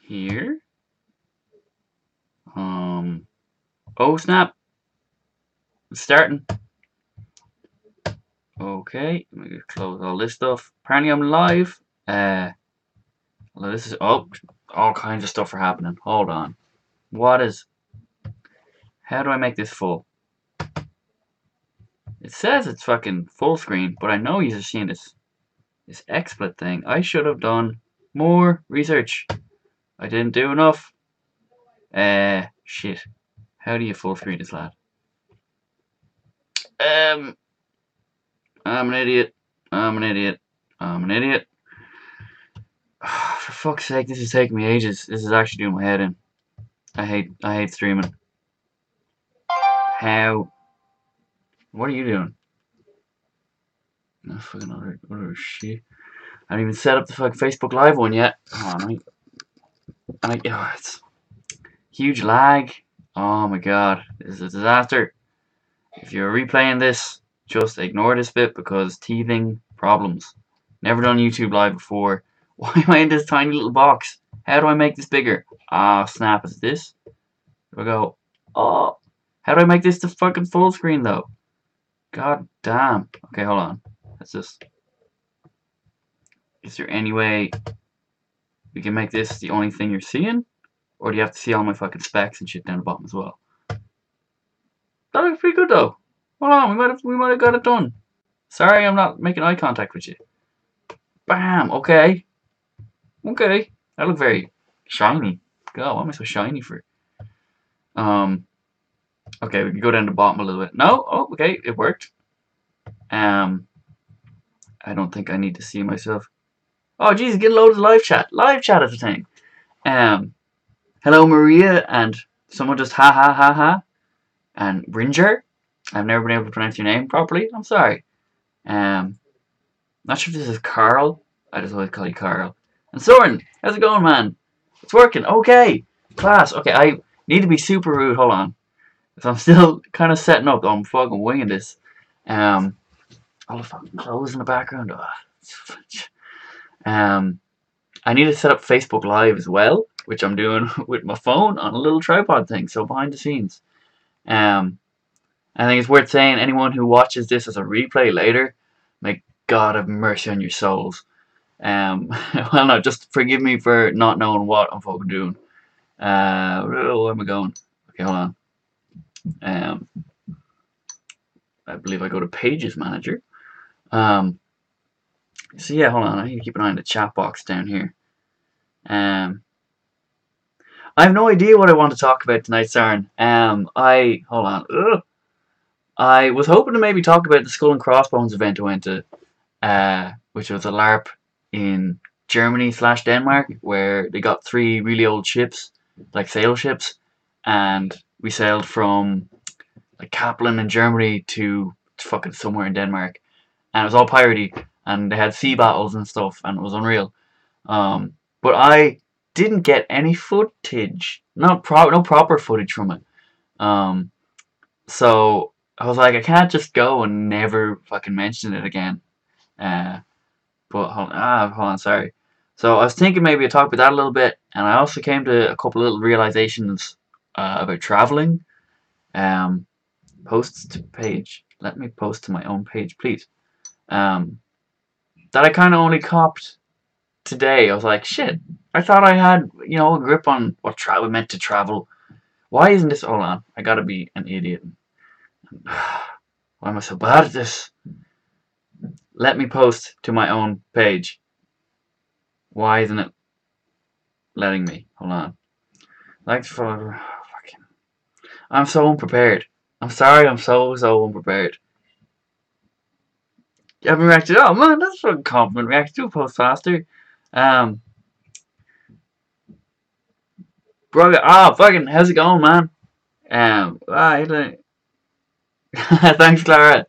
here. Oh snap! It's starting. Okay, let me close all this stuff. Apparently I'm live. Well, this is all kinds of stuff are happening. Hold on. What is? How do I make this full? It says it's fucking full screen, but I know you're seeing this XSplit thing. I should have done more research. I didn't do enough. Shit. How do you full screen this, lad? Um, I'm an idiot. I'm an idiot. I'm an idiot. For fuck's sake, this is taking me ages. This is actually doing my head in. I hate streaming. How? What are you doing? No fucking other shit. I haven't even set up the fucking Facebook Live one yet. Hold on, it's huge lag. Oh my god, this is a disaster. If you're replaying this, just ignore this bit because teething problems. Never done YouTube Live before. Why am I in this tiny little box? How do I make this bigger? Ah, snap, is this? Do I go, oh, how do I make this to fucking full screen though? God damn. Okay, hold on. Let's just, is there any way we can make this the only thing you're seeing? Or do you have to see all my fucking specs and shit down the bottom as well? That looks pretty good though. Hold on, we might have got it done. Sorry, I'm not making eye contact with you. Bam. Okay. Okay. That looked very shiny. God, why am I so shiny for? Okay, we can go down the bottom a little bit. No. Oh, okay, it worked. I don't think I need to see myself. Oh, geez, get loads of live chat. Live chat is a thing. Hello, Maria, and someone just ha ha ha ha. And Ringer. I've never been able to pronounce your name properly. I'm sorry. Not sure if this is Carl. I just always call you Carl. And Soren, how's it going, man? It's working. Okay. Class. Okay, I need to be super rude. Hold on. So I'm still kind of setting up. I'm fucking winging this. All the fucking clothes in the background. I need to set up Facebook Live as well, which I'm doing with my phone on a little tripod thing. So behind the scenes. I think it's worth saying anyone who watches this as a replay later, may God have mercy on your souls. Well, no, just forgive me for not knowing what I'm fucking doing. Where am I going? Okay, hold on. I believe I go to Pages Manager. So yeah, hold on. I need to keep an eye on the chat box down here. I have no idea what I want to talk about tonight, Saren. Hold on. Ugh. I was hoping to maybe talk about the Skull and Crossbones event I went to, which was a LARP in Germany/Denmark, where they got 3 really old ships, like sail ships, and we sailed from like Kaplan in Germany to fucking somewhere in Denmark, and it was all piratey, and they had sea battles and stuff, and it was unreal. But I didn't get any footage, no proper footage from it. So I was like, I can't just go and never fucking mention it again. But hold on, sorry. So I was thinking maybe I'd talk about that a little bit, and I also came to a couple of little realizations about traveling. Posts to page. Let me post to my own page, please. That I kind of only copped today. I was like, shit. I thought I had, a grip on what travel meant to travel. Why isn't this? Hold on. I gotta be an idiot. Why am I so bad at this? Let me post to my own page. Why isn't it letting me? Hold on. Like for fucking. I'm so unprepared. I'm sorry. I'm so unprepared. You haven't reacted. Oh man, that's a fucking compliment. React to a post faster. Bro. Fucking. How's it going, man? Thanks, Clara.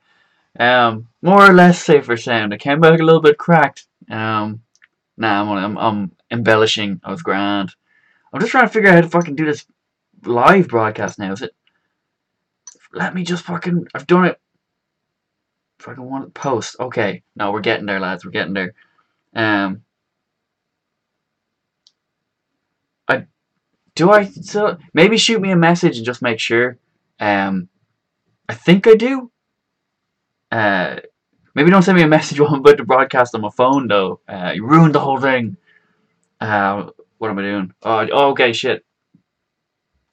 More or less safer sound. I came back a little bit cracked. I'm embellishing. I was grand. I'm just trying to figure out how to fucking do this live broadcast now. Is it? Let me just fucking. I've done it. Fucking want to post. Okay. No, we're getting there, lads. We're getting there. I Do I? So maybe shoot me a message and just make sure. Um, I think I do. Uh, Maybe don't send me a message while I'm about to broadcast on my phone though. You ruined the whole thing. What am I doing? Oh, okay, shit.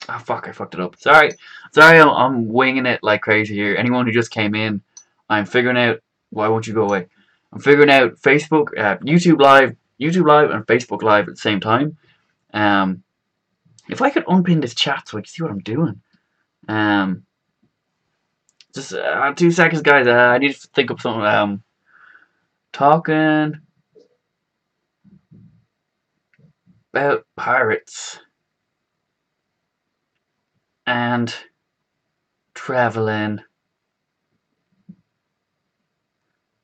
Oh fuck, I fucked it up. Sorry, I'm winging it like crazy here. Anyone who just came in, I'm figuring out. Why won't you go away? I'm figuring out Facebook, YouTube Live, and Facebook Live at the same time. Um, if I could unpin this chat so I can see what I'm doing. Um, just 2 seconds, guys. I need to think of something. Talking about pirates and traveling.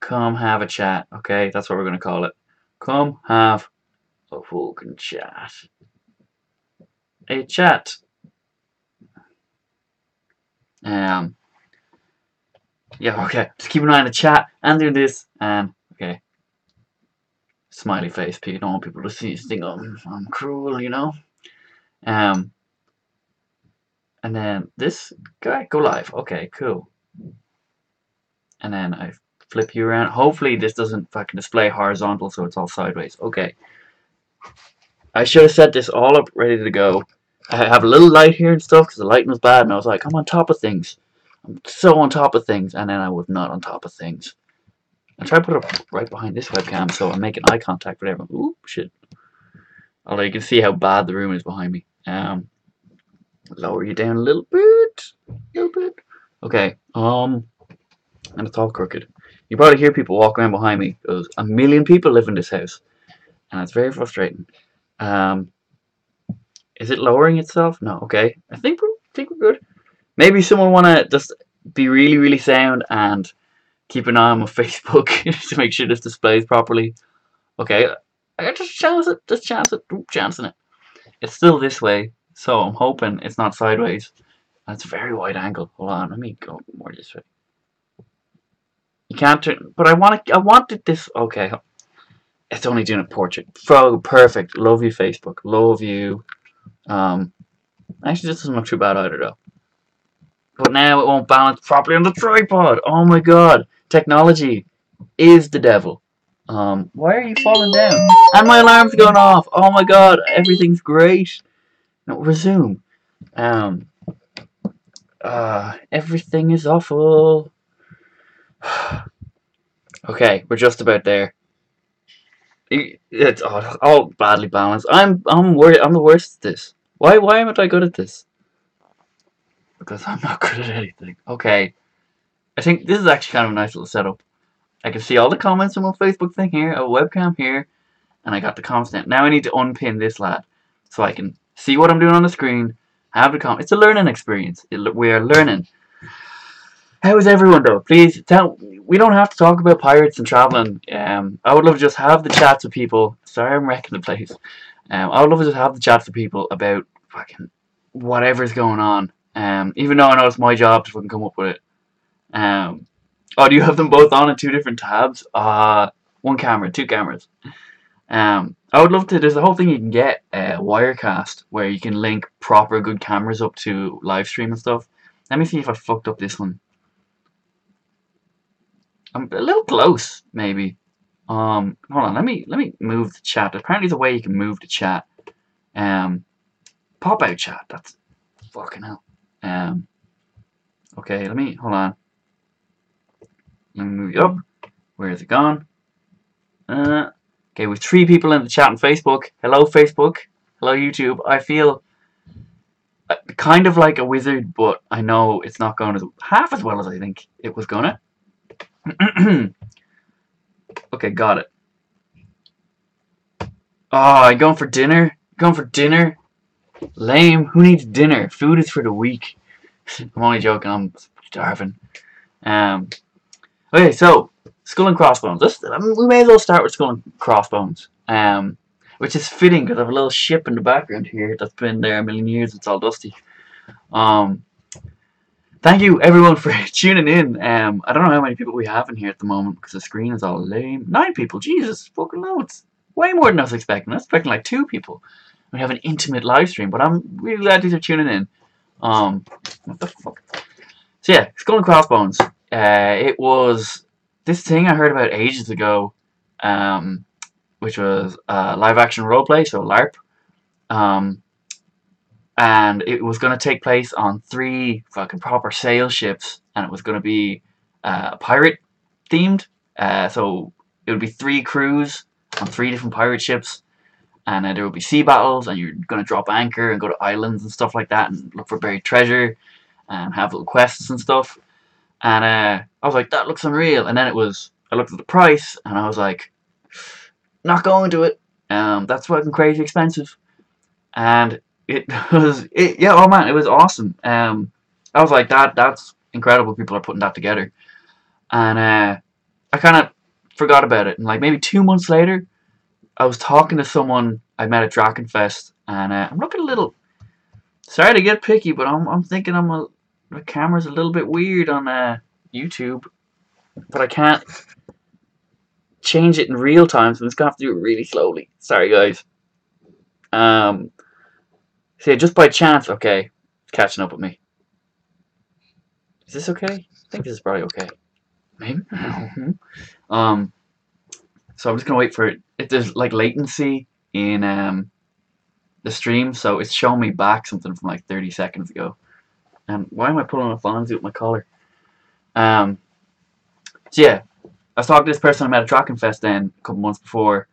Come have a chat. Okay, that's what we're gonna call it. Come have a fucking chat. A chat. Um. Yeah. Okay. Just keep an eye on the chat and do this. Okay. Smiley face. People don't want people to see. Think I'm cruel, you know. Um. And then this guy go live. Okay. Cool. And then I flip you around. Hopefully this doesn't fucking display horizontal, so it's all sideways. Okay. I should have set this all up ready to go. I have a little light here and stuff because the lighting was bad, and I was like, I'm on top of things. I'm so on top of things, and then I was not on top of things. I try to put it right behind this webcam so I'm making eye contact with everyone. Ooh, shit. Although you can see how bad the room is behind me. Lower you down a little bit. Okay, and it's all crooked. You probably hear people walk around behind me because a million people live in this house, and it's very frustrating. Is it lowering itself? No. Okay. I think we're good. Maybe someone wanna just be really really sound and keep an eye on my Facebook to make sure this displays properly. Okay. I just chance it. Just chance it. Chancing it. It's still this way, so I'm hoping it's not sideways. That's a very wide angle. Hold on. Let me go more this way. You can't turn, but I wanted this. Okay. It's only doing a portrait. Perfect. Love you, Facebook. Love you. Actually, this doesn't look too bad either, though. But now it won't balance properly on the tripod. Oh my god. Technology is the devil. Why are you falling down? And my alarm's going off. Oh my god. Everything's great. No, resume. Um, everything is awful. Okay, we're just about there. It's all badly balanced. I'm worried. I'm the worst at this. Why am I good at this? Because I'm not good at anything. Okay. I think this is actually kind of a nice little setup. I can see all the comments on my Facebook thing here, a webcam here, and I got the comments now. Now I need to unpin this lad so I can see what I'm doing on the screen, have the comment. It's a learning experience. We are learning. How is everyone though? Please tell. We don't have to talk about pirates and traveling. I would love to just have the chats with people. Sorry, I'm wrecking the place. I would love to just have the chats with people about fucking whatever's going on. Even though I know it's my job to fucking come up with it. Oh, do you have them both on in 2 different tabs? One camera, 2 cameras. I would love to. There's a whole thing you can get, Wirecast, where you can link proper good cameras up to live stream and stuff. Let me see if I fucked up this one. I'm a little close, maybe. Hold on. Let me move the chat. Apparently, there's a way you can move the chat. Pop out chat. That's fucking hell. Okay. Hold on. Let me move you up. Where is it gone? Okay, with 3 people in the chat on Facebook. Hello, Facebook. Hello, YouTube. I feel kind of like a wizard, but I know it's not going half as well as I think it was gonna. Okay, got it. Oh, I'm going for dinner? Going for dinner? Lame. Who needs dinner? Food is for the weak. I'm only joking. I'm starving. Okay, so Skull and Crossbones. We may as well start with Skull and Crossbones. Which is fitting because I have a little ship in the background here that's been there a million years. It's all dusty. Thank you everyone for tuning in. I don't know how many people we have in here at the moment because the screen is all lame. 9 people. Jesus, fucking loads. Way more than I was expecting. I was expecting like 2 people. We have an intimate live stream. But I'm really glad these are tuning in. What the fuck? So yeah, Skull and Crossbones. It was this thing I heard about ages ago, um, which was live action roleplay, so LARP. Um, and it was going to take place on 3 fucking proper sail ships, and it was going to be pirate themed. So it would be 3 crews on 3 different pirate ships, and there would be sea battles, and you're going to drop anchor and go to islands and stuff like that, and look for buried treasure, and have little quests and stuff. And I was like, that looks unreal. And then I looked at the price, and I was like, not going to it. That's fucking crazy expensive. And yeah, oh man, it was awesome. I was like, that's incredible. People are putting that together. And I kind of forgot about it. And like maybe 2 months later, I was talking to someone I met at Drakenfest, and I'm looking a little. Sorry to get picky, but I'm thinking the camera's a little bit weird on YouTube, but I can't change it in real time, so I'm just gonna have to do it really slowly. Sorry, guys. Um, so yeah, just by chance, okay, it's catching up with me. Is this okay? I think this is probably okay. Maybe. um, so I'm just gonna wait for it. If there's like latency in the stream, so it's showing me back something from like 30 seconds ago. And why am I pulling a Fonzie with my collar? So yeah, I was talking to this person I met at Drakenfest then a couple months before,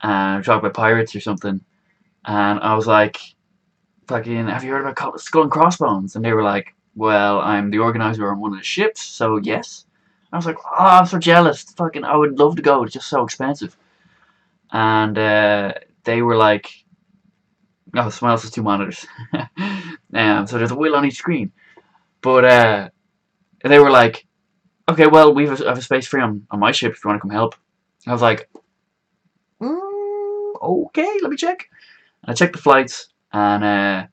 and we talked about pirates or something, and I was like, "Fucking, have you heard about Skull and Crossbones?" And they were like, "Well, I'm the organizer on one of the ships, so yes." I was like, "Oh, I'm so jealous. Fucking, I would love to go. It's just so expensive." And they were like, "Oh, someone else has 2 monitors." So there's a wheel on each screen. But they were like, "Okay, well, we have a space free on my ship if you want to come help." I was like, okay, let me check. And I checked the flights, and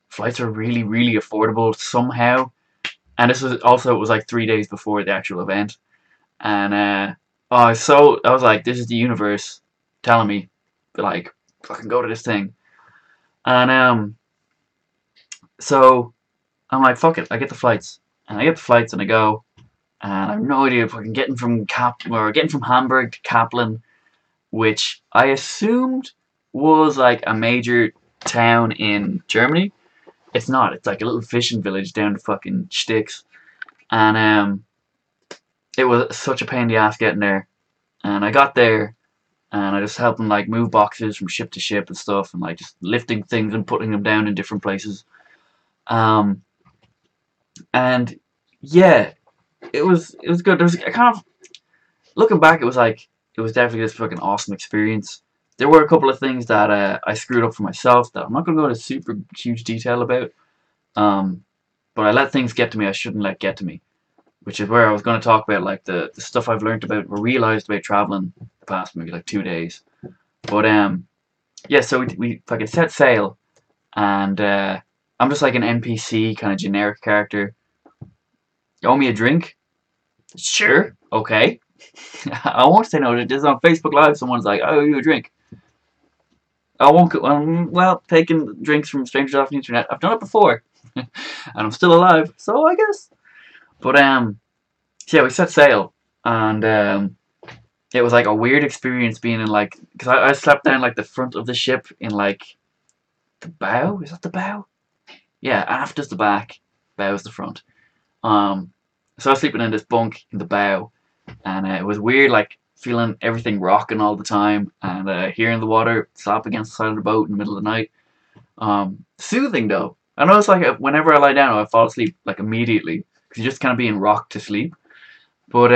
flights are really, really affordable somehow. And this was also, it was like 3 days before the actual event. And I was like, this is the universe telling me, like, fucking go to this thing. And so I'm like, fuck it, I get the flights. And I get the flights and I go, and I have no idea if I can getting from Hamburg to Kaplan, which I assumed was like a major town in Germany. It's not. It's like a little fishing village down the fucking sticks, and it was such a pain in the ass getting there. And I got there, and I just helped them like move boxes from ship to ship and stuff, and like just lifting things and putting them down in different places. Um, and yeah, it was good. There was a kind of looking back, it was definitely this fucking awesome experience. There were a couple of things that I screwed up for myself that I'm not going to go into super huge detail about. Um, but I let things get to me I shouldn't let get to me, which is where I was going to talk about like the stuff I've learned about or realized about traveling the past maybe like 2 days. But yeah, so we fucking set sail, and I'm just like an NPC kind of generic character. You owe me a drink? Sure, okay. I won't say no. Just on Facebook Live, someone's like, "I owe you a drink." I won't. Well, taking drinks from strangers off the internet, I've done it before, and I'm still alive, so I guess. But so yeah, we set sail, and it was like a weird experience being in like, because I slept down like the front of the ship in like the bow. Is that the bow? Yeah, aft is the back, bow is the front. So I was sleeping in this bunk in the bow, and it was weird, like feeling everything rocking all the time, and hearing the water slap against the side of the boat in the middle of the night. Soothing though. I know it's like whenever I lie down, I fall asleep like immediately because you're just kind of being rocked to sleep. But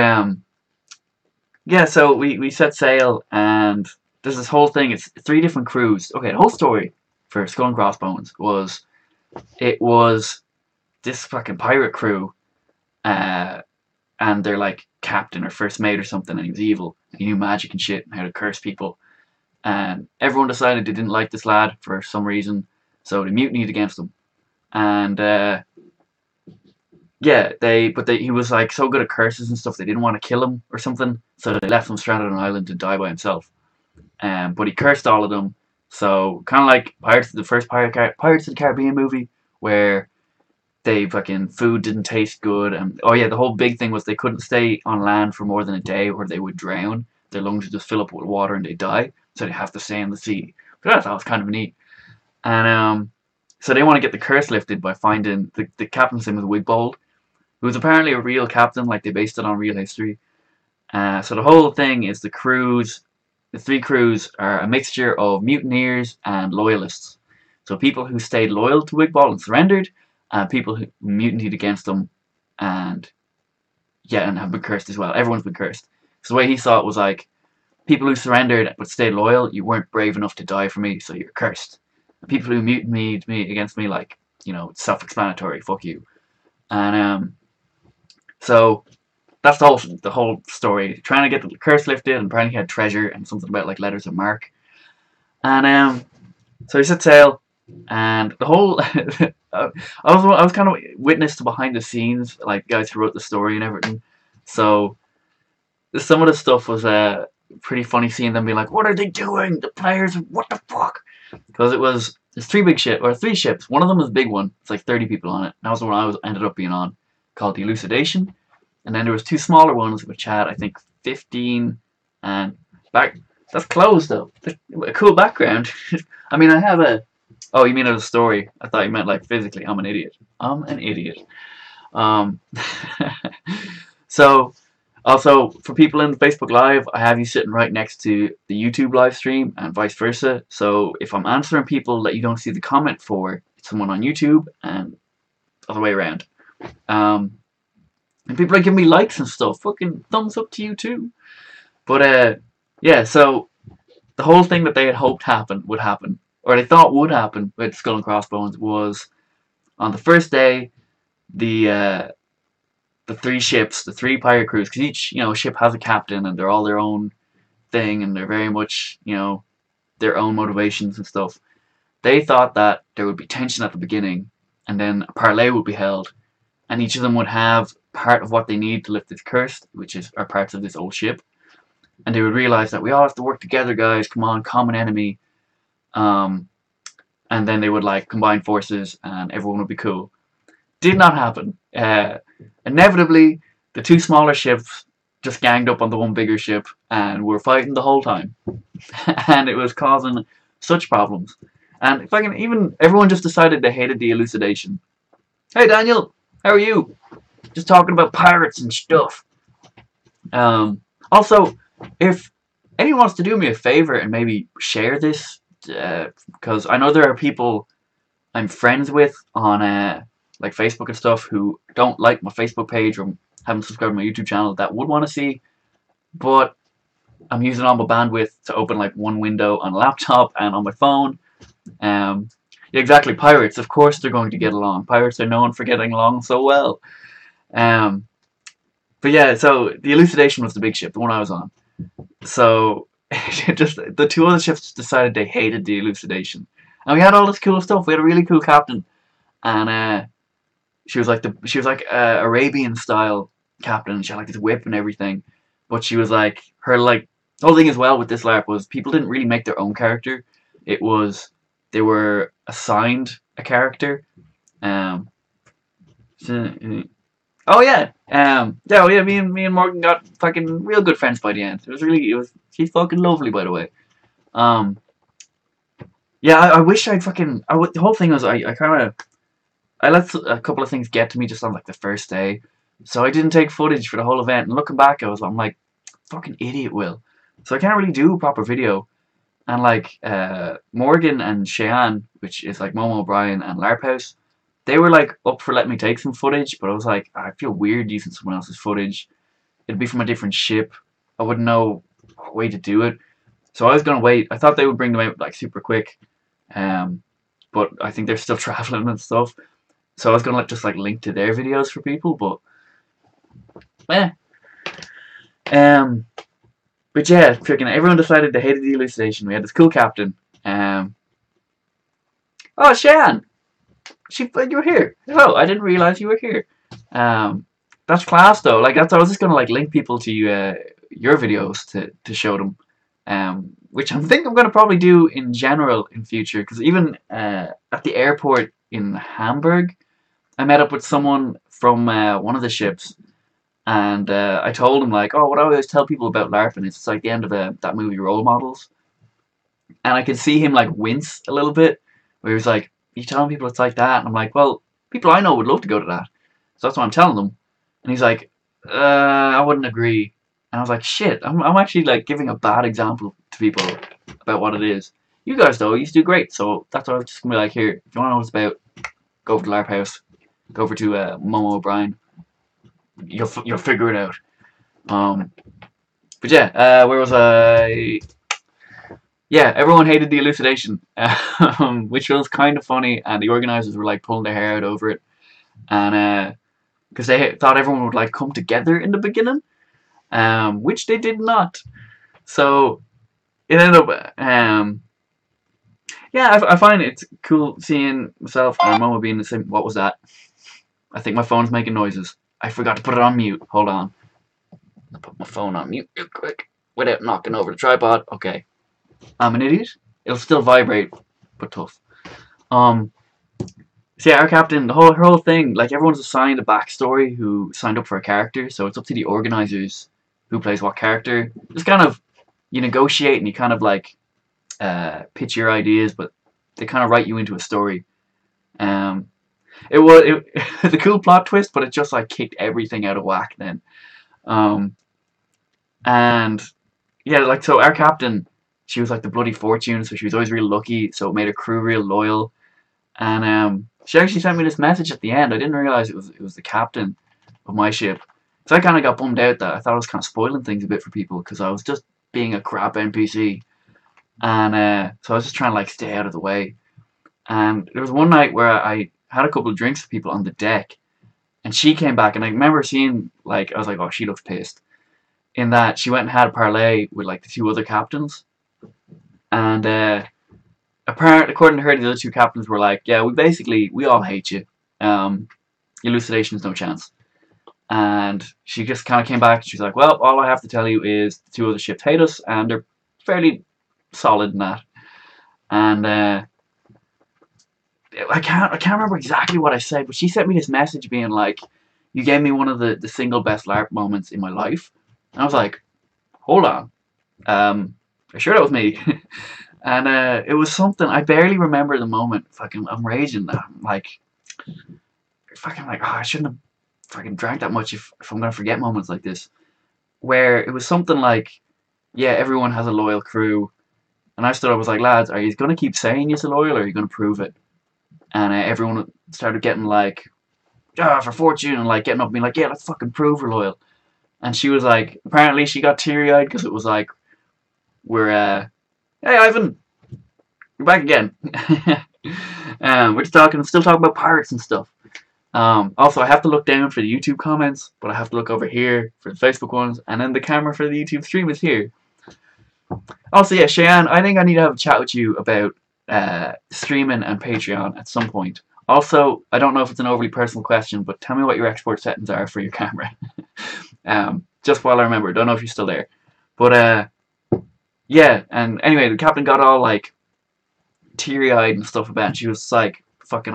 yeah. So we set sail, and there's this whole thing. It's 3 different crews. Okay, the whole story for Skull and Crossbones was it was this fucking pirate crew. And they're like captain or first mate or something, and he was evil. And he knew magic and shit and how to curse people. And everyone decided they didn't like this lad for some reason, so they mutinied against him. And yeah, he was like so good at curses and stuff they didn't want to kill him or something, so they left him stranded on an island to die by himself. But he cursed all of them, So kind of like the first Pirates of the Caribbean movie, where they fucking food didn't taste good, and oh yeah, the whole big thing was they couldn't stay on land for more than a day, or they would drown. Their lungs would just fill up with water and they die, so they have to stay in the sea. But I thought was kind of neat. And so they want to get the curse lifted by finding the captain's name was Wigbold, who was apparently a real captain, like they based it on real history. So the whole thing is the three crews are a mixture of mutineers and loyalists. So people who stayed loyal to Wigbold and surrendered, and people who mutinied against them, and yeah, and have been cursed as well. Everyone's been cursed. So the way he saw it was like, people who surrendered but stayed loyal, you weren't brave enough to die for me, so you're cursed. And people who mutinied against me, like, it's self-explanatory. Fuck you. And so that's the whole story. Trying to get the curse lifted, and apparently he had treasure and something about like letters of marque. And so he set sail, and the whole I was kind of witness to behind the scenes, like guys who wrote the story and everything. So some of the stuff was pretty funny, seeing them be like, "What are they doing? The players, what the fuck?" Because there's three ships. One of them is a big one. It's like 30 people on it. That was the one ended up being on, called the Elucidation. And then there was two smaller ones which had, I think, 15 and back. That's closed though. A cool background. I mean, I have a. Oh, you mean as a story? I thought you meant like physically. I'm an idiot. I'm an idiot. Um. So, also for people in Facebook Live, I have you sitting right next to the YouTube live stream and vice versa. So if I'm answering people that you don't see the comment for, it's someone on YouTube and other way around. And people are giving me likes and stuff. Fucking thumbs up to you too. But yeah. So the whole thing that they had hoped would happen, or they thought would happen with Skull and Crossbones, was on the first day, the three ships, the three pirate crews, because each ship has a captain and they're all their own thing, and they're very much their own motivations and stuff. They thought that there would be tension at the beginning, and then a parlay would be held, and each of them would have part of what they need to lift this curse, which are parts of this old ship. And they would realize that we all have to work together, guys. Come on, common enemy. And then they would like combine forces, and everyone would be cool. Did not happen. Inevitably, the two smaller ships just ganged up on the one bigger ship and were fighting the whole time, and it was causing such problems. And even everyone just decided they hated the Elucidation. Hey Daniel, how are you? Just talking about pirates and stuff. Also, if anyone wants to do me a favor and maybe share this, because I know there are people I'm friends with on like Facebook and stuff who don't like my Facebook page or haven't subscribed to my YouTube channel that would want to see, but I'm using all my bandwidth to open like one window on a laptop and on my phone. Yeah, exactly. Pirates, of course they're going to get along. Pirates are known for getting along so well. But yeah, so the Elucidation was the big ship, the one I was on. So just the two other ships decided they hated the Elucidation, and we had all this cool stuff. We had a really cool captain, and she was like Arabian style captain. She had like this whip and everything, but she was like the whole thing as well with this LARP was people didn't really make their own character. It was they were assigned a character. Oh yeah, me and Morgan got fucking real good friends by the end. She's fucking lovely, by the way. Yeah, I wish the whole thing was I let a couple of things get to me just on like the first day, so I didn't take footage for the whole event. And looking back, I'm like, fucking idiot, Will. So I can't really do a proper video. And like Morgan and Cheyenne, which is like Momo O'Brien and LARP House, they were like up for letting me take some footage, but I was like, I feel weird using someone else's footage. It'd be from a different ship. I wouldn't know what way to do it. So I was gonna wait. I thought they would bring them out like super quick, but I think they're still traveling and stuff. So I was gonna just like link to their videos for people, but but yeah, freaking everyone decided they hated the Elucidation. We had this cool captain. Oh, Shan! You were here. Oh, I didn't realize you were here. That's class though. Like I was just gonna like link people to your videos to show them. which I think I'm going to probably do in general in future. Because even at the airport in Hamburg, I met up with someone from one of the ships, and I told him like, oh, what I always tell people about LARPing is it's like the end of that movie Role Models, and I could see him like wince a little bit, where he was like, "You telling people it's like that?" And I'm like, "Well, people I know would love to go to that, so that's what I'm telling them." And he's like, I wouldn't agree." And I was like, "Shit, I'm actually like giving a bad example to people about what it is. You guys though, you do great, so that's what I was just gonna be like. Here, if you want to know what it's about, go over to LARP House, go over to Momo O'Brien. You'll figure it out." Um, but yeah, where was I? Yeah, everyone hated the elucidation, which was kind of funny, and the organizers were like pulling their hair out over it, and because they thought everyone would like come together in the beginning, which they did not. So it ended up, yeah, I find it's cool seeing myself and Mama being the same. What was that? I think my phone's making noises. I forgot to put it on mute. Hold on. I'll put my phone on mute real quick without knocking over the tripod. Okay. I'm an idiot. It'll still vibrate, but tough. Um, so yeah, our captain, her whole thing, like everyone's assigned a backstory who signed up for a character, so it's up to the organizers who plays what character. Just kind of you negotiate and you kind of like pitch your ideas, but they kind of write you into a story. Um, it was the cool plot twist, but it just like kicked everything out of whack then. Um, and yeah, like so our captain, she was like the bloody fortune, so she was always real lucky, so it made her crew real loyal. And she actually sent me this message at the end. I didn't realize it was the captain of my ship. So I kind of got bummed out that I thought I was kind of spoiling things a bit for people because I was just being a crap NPC. And so I was just trying to like stay out of the way. And there was one night where I had a couple of drinks with people on the deck, and she came back, and I remember seeing like I was like, oh, she looks pissed. In that she went and had a parlay with like the two other captains, and apparently, according to her, the other two captains were like, "Yeah, we all hate you. Um, Elucidation's no chance." And she just kind of came back and she's like, "Well, all I have to tell you is the two other ships hate us, and they're fairly solid in that." And I can't remember exactly what I said, but she sent me this message being like, "You gave me one of the single best LARP moments in my life." And I was like, "Hold on, are you sure that was me?" And it was something I barely remember the moment. Fucking, I'm raging. I'm like, fucking, like, oh, I shouldn't have fucking drank that much if I'm gonna forget moments like this. Where it was something like, yeah, everyone has a loyal crew, and I stood up, was like, lads, are you gonna keep saying you're loyal, or are you gonna prove it? And everyone started getting like, ah, for fortune, and like getting up and being like, yeah, let's fucking prove we're loyal. And she was like, apparently she got teary eyed because it was like, we're hey Ivan, you're back again. We're just still talking about pirates and stuff. Also, I have to look down for the YouTube comments, but I have to look over here for the Facebook ones, and then the camera for the YouTube stream is here. Also, yeah, Cheyenne, I think I need to have a chat with you about streaming and Patreon at some point. Also, I don't know if it's an overly personal question, but tell me what your export settings are for your camera. Just while I remember, don't know if you're still there. But yeah, and anyway, the captain got all like teary-eyed and stuff about it, and she was like, fucking,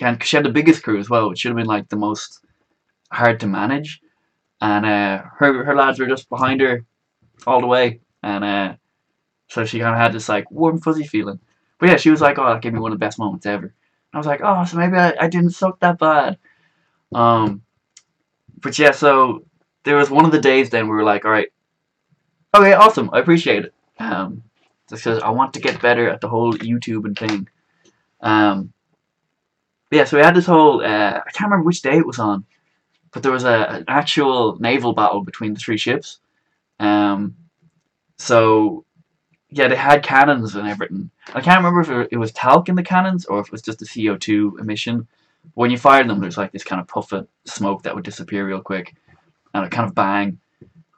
and she had the biggest crew as well, which should have been like the most hard to manage. And her lads were just behind her all the way, and so she kind of had this like warm fuzzy feeling. But yeah, she was like, "Oh, that gave me one of the best moments ever." And I was like, "Oh, so maybe I didn't suck that bad." But yeah, so there was one of the days then we were like, "All right, okay, awesome, I appreciate it." Just because I want to get better at the whole YouTube and thing. But yeah, so we had this whole I can't remember which day it was on, but there was an actual naval battle between the three ships. Um, so yeah, they had cannons and everything. I can't remember if it was talc in the cannons or if it was just the CO2 emission. When you fired them, there's like this kind of puff of smoke that would disappear real quick, and it kind of bang.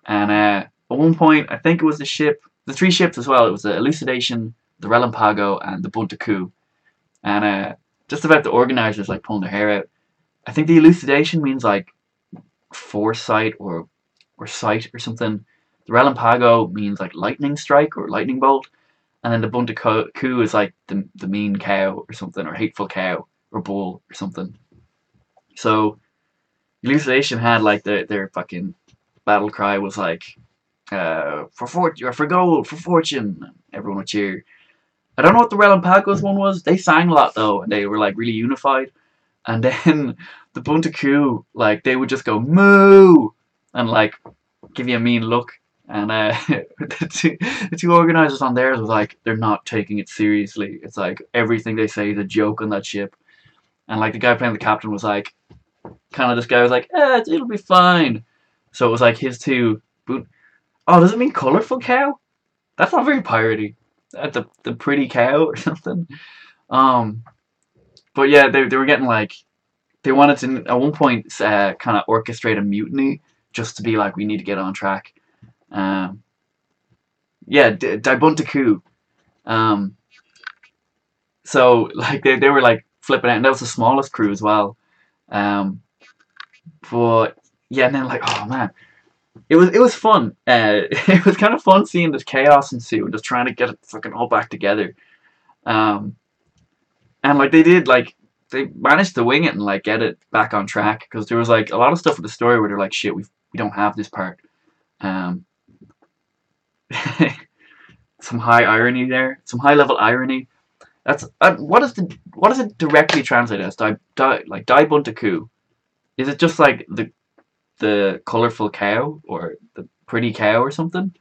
And at one point, I think it was the three ships as well. It was the Elucidation, the Relampago, and the Buntaku. And just about the organizers like pulling their hair out. I think the Elucidation means like foresight or sight or something. The Relampago means like lightning strike or lightning bolt, and then the Bunta Ku is like the mean cow or something, or hateful cow or bull or something. So Elucidation had like their fucking battle cry was like for fortune or for gold, for fortune. Everyone would cheer. I don't know what the Relampagos one was. They sang a lot though, and they were like really unified. And then the Buntaku, like they would just go moo and like give you a mean look. And the two organizers on theirs was like they're not taking it seriously. It's like everything they say is a joke on that ship. And like the guy playing the captain was like, kind of this guy was like, it'll be fine. So it was like his two. Oh, does it mean colorful cow? That's not very piratey. The pretty cow or something. Um, but yeah, they were getting like they wanted to at one point kind of orchestrate a mutiny just to be like we need to get on track. Um, yeah, Daibuntaku. Um, so like they were like flipping out, and that was the smallest crew as well. Um, but yeah, and then like oh man, it was fun. It was kind of fun seeing this chaos ensue and just trying to get it fucking all back together. Um, and like they managed to wing it and like get it back on track because there was like a lot of stuff with the story where they're like shit we don't have this part. Um, some high irony there, some high level irony. That's what does it directly translate as? Like Daibuntaku. Is it just like the colorful cow or the pretty cow or something?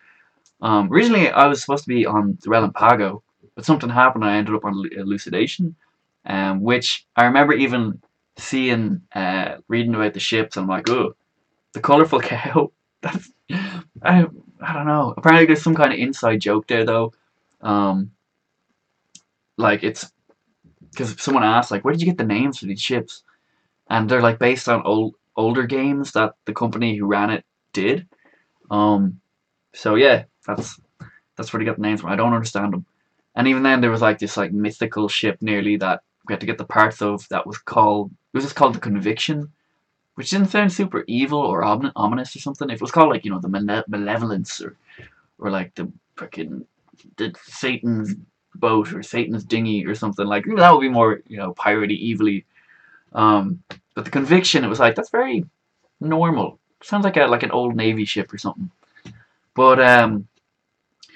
Originally I was supposed to be on the Relampago, but something happened and I ended up on Elucidation, which I remember even seeing, reading about the ships, and I'm like, oh, the colorful cow. That's I don't know. Apparently there's some kind of inside joke there though. Um, like it's because someone asked like, where did you get the names for these ships? And they're like based on older games that the company who ran it did. Um, so yeah, that's where they got the names from. I don't understand them. And even then, there was like this like mythical ship nearly that we had to get the parts of that was called. It was just called the Conviction, which didn't sound super evil or ominous or something. If it was called like the Malevolence or like the freaking the Satan's boat or Satan's dinghy or something like that would be more piratey evilly. But the Conviction, it was like that's very normal. Sounds like an old navy ship or something. But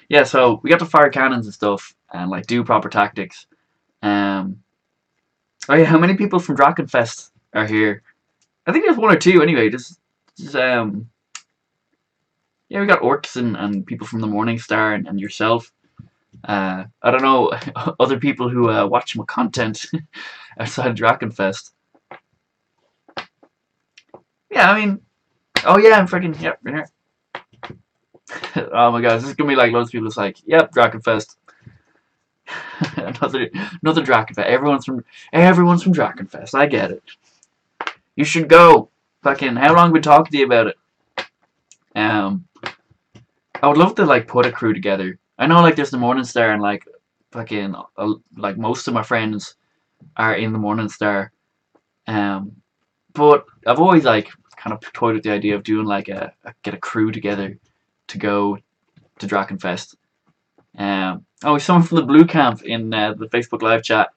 yeah, so we got to fire cannons and stuff and like do proper tactics. Um, oh yeah, how many people from Drakenfest are here? I think there's one or two anyway. Just yeah, we got orcs and people from the Morning Star and yourself. I don't know other people who watch my content outside Drakenfest. Yeah, I mean, oh yeah, I'm freaking yep, right here. Oh my god, this is gonna be like loads of people. It's like, yep, Drakenfest. another Drakenfest. Everyone's from Drakenfest. I get it. You should go. Fucking, how long have we been talking to you about it? I would love to like put a crew together. I know like there's the Morning Star and like fucking like most of my friends are in the Morning Star. But I've always like kind of toyed with the idea of doing like get a crew together to go to Drakenfest. Oh, someone from the Blue Camp in the Facebook live chat.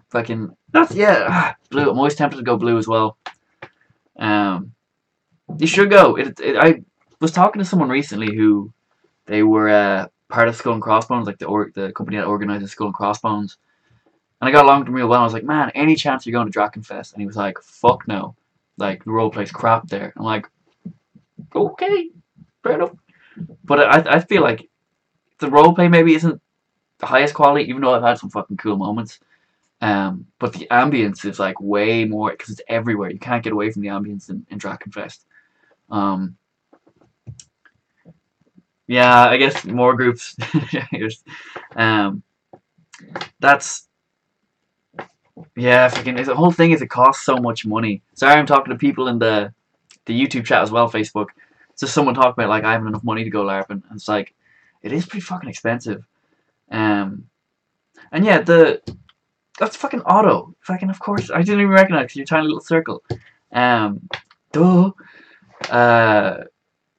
Fucking that's yeah, blue. I'm always tempted to go blue as well. You should go. I was talking to someone recently who they were part of Skull and Crossbones, like the company that organizes Skull and Crossbones. And I got along with him real well. I was like, man, any chance you're going to Drakenfest? And he was like, fuck no. Like, the role play's crap there. I'm like, okay, fair enough. But I feel like the roleplay maybe isn't the highest quality, even though I've had some fucking cool moments. But the ambience is like way more, because it's everywhere. You can't get away from the ambience in Drakenfest. Yeah, I guess more groups. That's yeah, freaking. The whole thing is it costs so much money. Sorry, I'm talking to people in the YouTube chat as well, Facebook. It's just someone talking about like I haven't enough money to go LARPing, and it's like it is pretty fucking expensive. And yeah, that's fucking Otto. Fucking of course I didn't even recognize because you're a tiny little circle. Duh.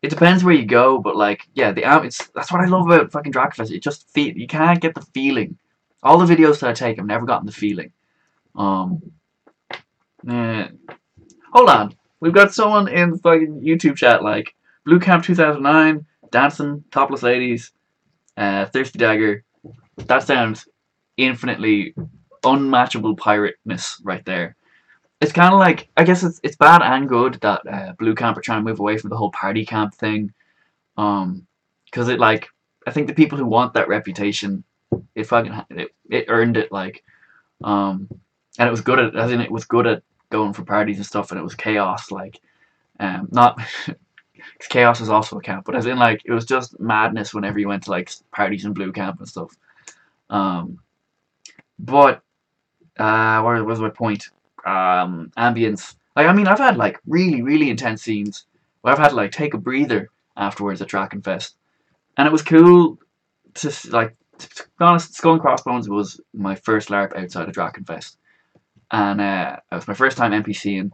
it depends where you go, but like, yeah, it's that's what I love about fucking Dragonfest. It just feel you can't get the feeling. All the videos that I take, I've never gotten the feeling. Um, eh. Hold on, we've got someone in the fucking YouTube chat like Blue Camp 2009, dancing topless ladies, Thirsty Dagger. That sounds infinitely unmatchable pirateness right there. It's kind of like, I guess it's bad and good that Blue Camp are trying to move away from the whole party camp thing. Because it like, I think the people who want that reputation, it earned it, like, and it was good at, as in it was good at going for parties and stuff, and it was chaos, like, not, cause chaos is also a camp, but as in like, it was just madness whenever you went to like parties in Blue Camp and stuff. Um, but what was my point? Ambience. Like, I mean, I've had like really, really intense scenes where I've had to like take a breather afterwards at Drakenfest, and it was cool to like. To be honest, Skull and Crossbones was my first LARP outside of Drakenfest, and it was my first time NPCing,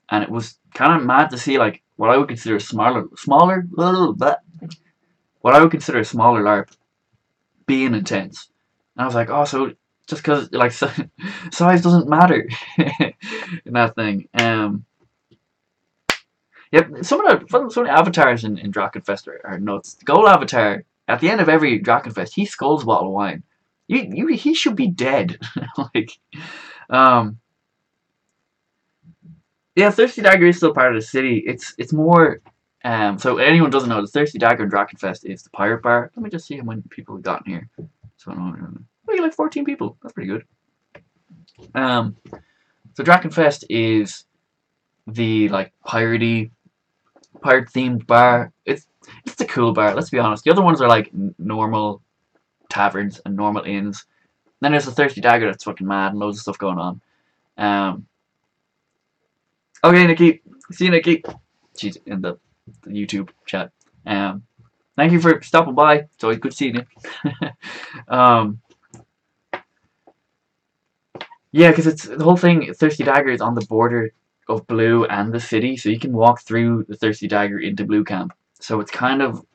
and it was kind of mad to see like what I would consider a smaller, what I would consider a smaller LARP being intense. And I was like, oh, so just because like size doesn't matter in that thing. Yep, some of the avatars in Drakenfest are nuts. The gold avatar at the end of every Drakenfest, he skulls a bottle of wine. He should be dead. Like, um, yeah, Thirsty Dagger is still part of the city. It's more. So anyone doesn't know, the Thirsty Dagger in Drakenfest is the pirate bar. Let me just see how many people we got in here. So we got like 14 people. That's pretty good. Um, so Drakenfest is the like pirate themed bar. It's a cool bar. Let's be honest. The other ones are like normal taverns and normal inns. Then there's the Thirsty Dagger that's fucking mad and loads of stuff going on. Um, okay, Nikki. See you, Nikki. She's in the YouTube chat. Thank you for stopping by. It's always good seeing you. Yeah, because it's the whole thing. Thirsty Dagger is on the border of Blue and the city, so you can walk through the Thirsty Dagger into Blue Camp. So it's kind of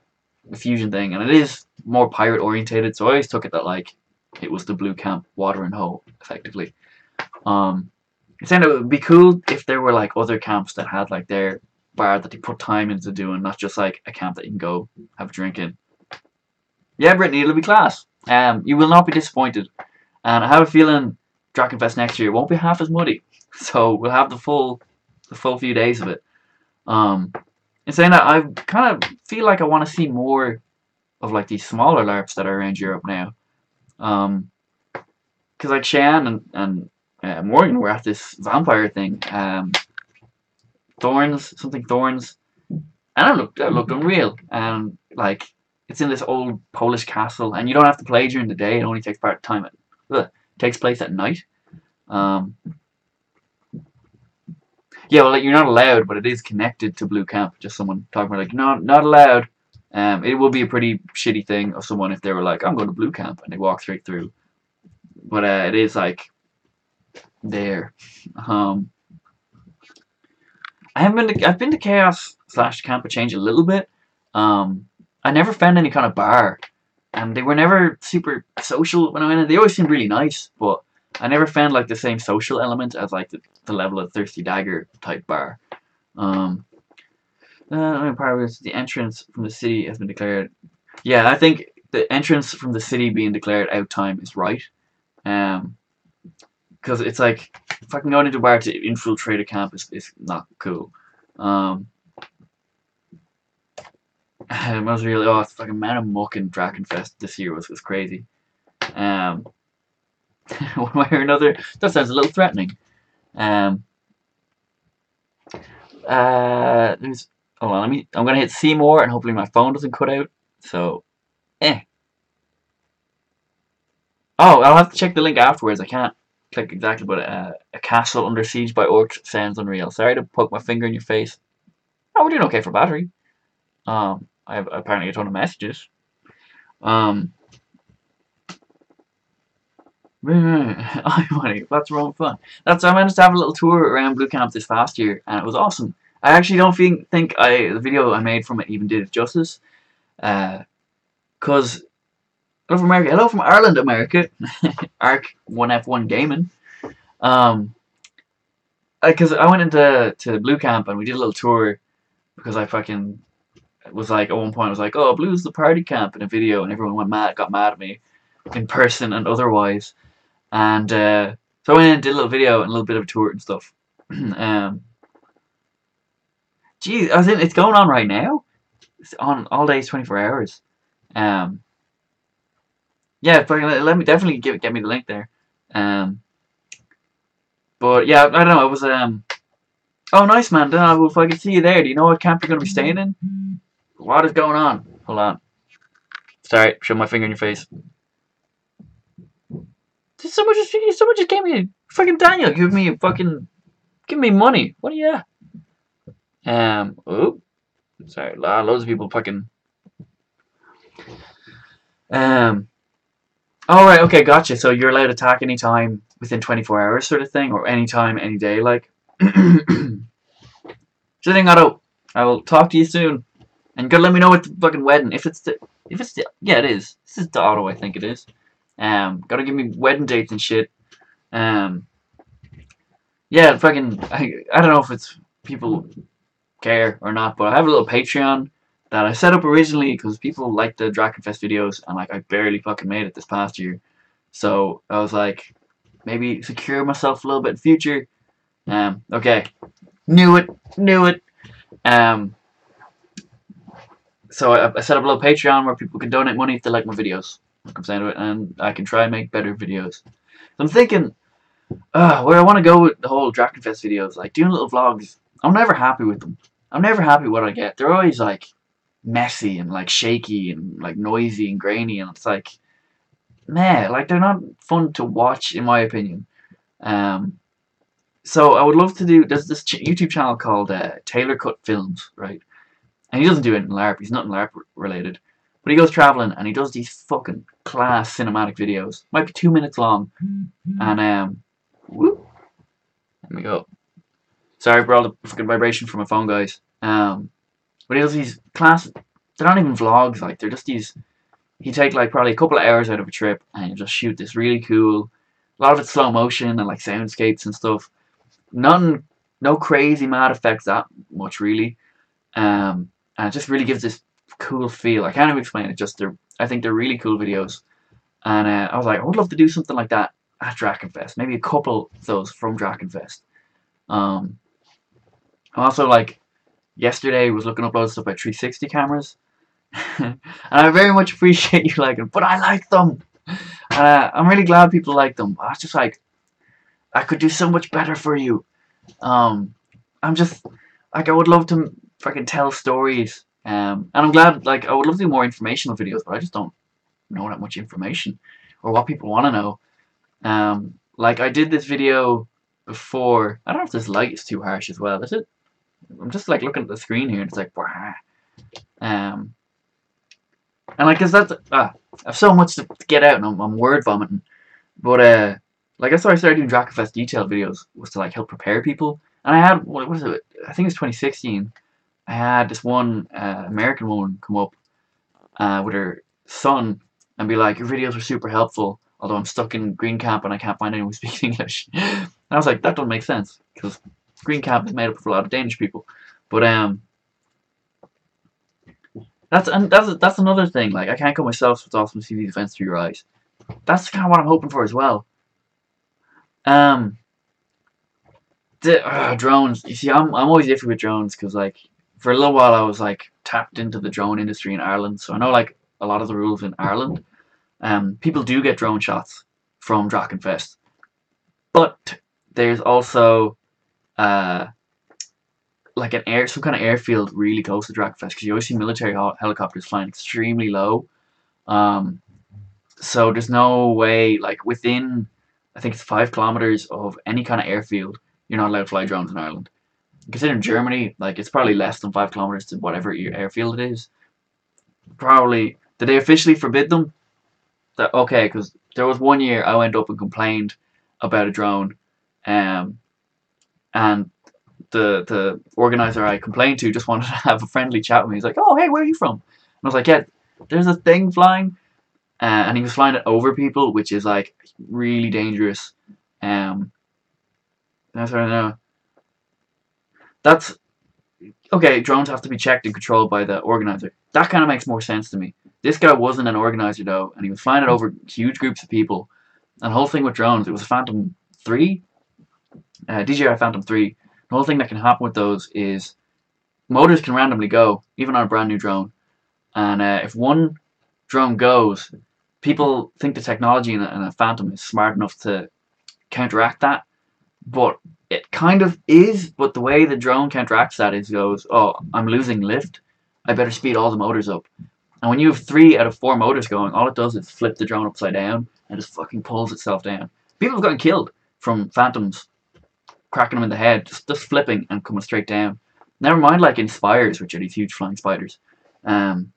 a fusion thing, and it is more pirate orientated. So I always took it that like it was the Blue Camp watering hole, effectively. It sounded it would be cool if there were like other camps that had like their bar that they put time into doing, not just like a camp that you can go have a drink in. Yeah, Brittany, it'll be class. You will not be disappointed, and I have a feeling Drakenfest next year won't be half as muddy. So we'll have the full few days of it. In saying that, I kind of feel like I want to see more of like these smaller LARPs that are around Europe now. Because like Shan and Morgan were at this vampire thing. Thorns, and it looked unreal. And like it's in this old Polish castle, and you don't have to play during the day. It only takes takes place at night. Yeah, well, like, you're not allowed, but it is connected to Blue Camp. Just someone talking about like, no, not allowed. It would be a pretty shitty thing of someone if they were like, I'm going to Blue Camp, and they walk straight through. But it is like there. I've been to Chaos / Camp of Change a little bit. I never found any kind of bar, and they were never super social when I went in. They always seemed really nice, but I never found like the same social element as like the level of Thirsty Dagger type bar. Part of it is the entrance from the city has been declared. Yeah, I think the entrance from the city being declared out time is right. Because it's like fucking going into a bar to infiltrate a camp is not cool. I was really it's fucking man of muck in Drakenfest this year was crazy. One way or another, that sounds a little threatening. There's hold on, I'm gonna hit C more and hopefully my phone doesn't cut out. So, Oh, I'll have to check the link afterwards. I can't click exactly, but a castle under siege by orcs sounds unreal. Sorry to poke my finger in your face. Oh, we're doing okay for battery. I have apparently a ton of messages. That's wrong fun. I managed to have a little tour around Blue Camp this past year, and it was awesome. I actually don't think the video I made from it even did it justice. Cause hello from America, hello from Ireland, America. Arc 1F1 Gaming. Because I went into Blue Camp and we did a little tour because I fucking was like at one point I was like, oh, Blue's the party camp in a video, and everyone got mad at me in person and otherwise. And so I went in and did a little video and a little bit of a tour and stuff. Geez, I think it's going on right now. It's on all days, 24 hours. Um, yeah, let me definitely get me the link there. Um, but yeah, I don't know. It was oh, nice, man. Well, if I can see you there, do you know what camp you're gonna be staying in? What is going on? Hold on. Sorry, show my finger in your face. Someone just gave me fucking Daniel. Give me money. What are you at? Oh, sorry. Loads of people fucking. All right. Okay. Gotcha. So you're allowed to attack anytime within 24 hours, sort of thing, or anytime, any day, like. Sitting Otto, I will talk to you soon, and gotta let me know what the fucking wedding. If it's the yeah, it is. This is the Otto, I think it is. Gotta give me wedding dates and shit. Yeah, fucking. I don't know if it's people care or not, but I have a little Patreon that I set up originally because people like the Drakenfest videos, and like I barely fucking made it this past year, so I was like, maybe secure myself a little bit in future. Okay, knew it. So I set up a little Patreon where people can donate money if they like my videos. I'm saying to it, and I can try and make better videos. So I'm thinking, where I want to go with the whole Drakenfest videos, like doing little vlogs. I'm never happy with them. I'm never happy with what I get. They're always like messy and like shaky and like noisy and grainy, and it's like, meh, like they're not fun to watch in my opinion. So I would love to do. There's this YouTube channel called Taylor Cut Films, right? And he doesn't do it in LARP. He's not LARP related, but he goes traveling and he does these fucking class cinematic videos. Might be 2 minutes long, and whoop, there we go. Sorry for all the fucking vibration from my phone, guys. But he does these class. They're not even vlogs. Like they're just these. He take like probably a couple of hours out of a trip and he'll just shoot this really cool. A lot of it's slow motion and like soundscapes and stuff. None, no crazy mad effects that much really. And it just really gives this cool feel. I can't even explain it. Just I think they're really cool videos. And I was like, I would love to do something like that at Drakenfest. Maybe a couple of those from Drakenfest. Also, like, yesterday was looking up loads of stuff about 360 cameras. And I very much appreciate you liking them, but I like them. I'm really glad people like them. I was just like, I could do so much better for you. I'm just, like, I would love to fucking tell stories. And I'm glad, like, I would love to do more informational videos, but I just don't know that much information or what people want to know. Like, I did this video before. I don't know if this light is too harsh as well, is it? I'm just like looking at the screen here and it's like, and like, cause that's I have so much to get out and I'm word vomiting. But like that's why I started doing Drakenfest detailed videos, was to like help prepare people. And I had what was it? I think it was 2016. I had this one American woman come up with her son and be like, your videos were super helpful, although I'm stuck in Green Camp and I can't find anyone who speaks English. And I was like, that doesn't make sense because Green Camp is made up of a lot of Danish people. But that's another thing. Like I can't go myself, so it's awesome to see these events through your eyes. That's kind of what I'm hoping for as well. Drones. You see, I'm always iffy with drones because like for a little while I was like tapped into the drone industry in Ireland, so I know like a lot of the rules in Ireland. People do get drone shots from Drakenfest, but there's also like some kind of airfield really close to Drakenfest because you always see military helicopters flying extremely low. So there's no way like within I think it's 5 kilometers of any kind of airfield you're not allowed to fly drones in Ireland. Considering Germany, like it's probably less than 5 kilometers to whatever airfield it is. Probably did they officially forbid them? That okay? Because there was one year I went up and complained about a drone, and the organizer I complained to just wanted to have a friendly chat with me. He's like, "Oh, hey, where are you from?" And I was like, "Yeah, there's a thing flying," and he was flying it over people, which is like really dangerous. Um, that's right now. That's okay. Drones have to be checked and controlled by the organizer. That kind of makes more sense to me. This guy wasn't an organizer though, and he was flying it over huge groups of people. And the whole thing with drones, it was a Phantom 3, DJI Phantom 3. The whole thing that can happen with those is motors can randomly go, even on a brand new drone. And if one drone goes, people think the technology in a Phantom is smart enough to counteract that. But it kind of is, but the way the drone counteracts that is goes, oh, I'm losing lift. I better speed all the motors up. And when you have 3 out of 4 motors going, all it does is flip the drone upside down and just fucking pulls itself down. People have gotten killed from Phantoms cracking them in the head, just flipping and coming straight down. Never mind like Inspires, which are these huge flying spiders. I'm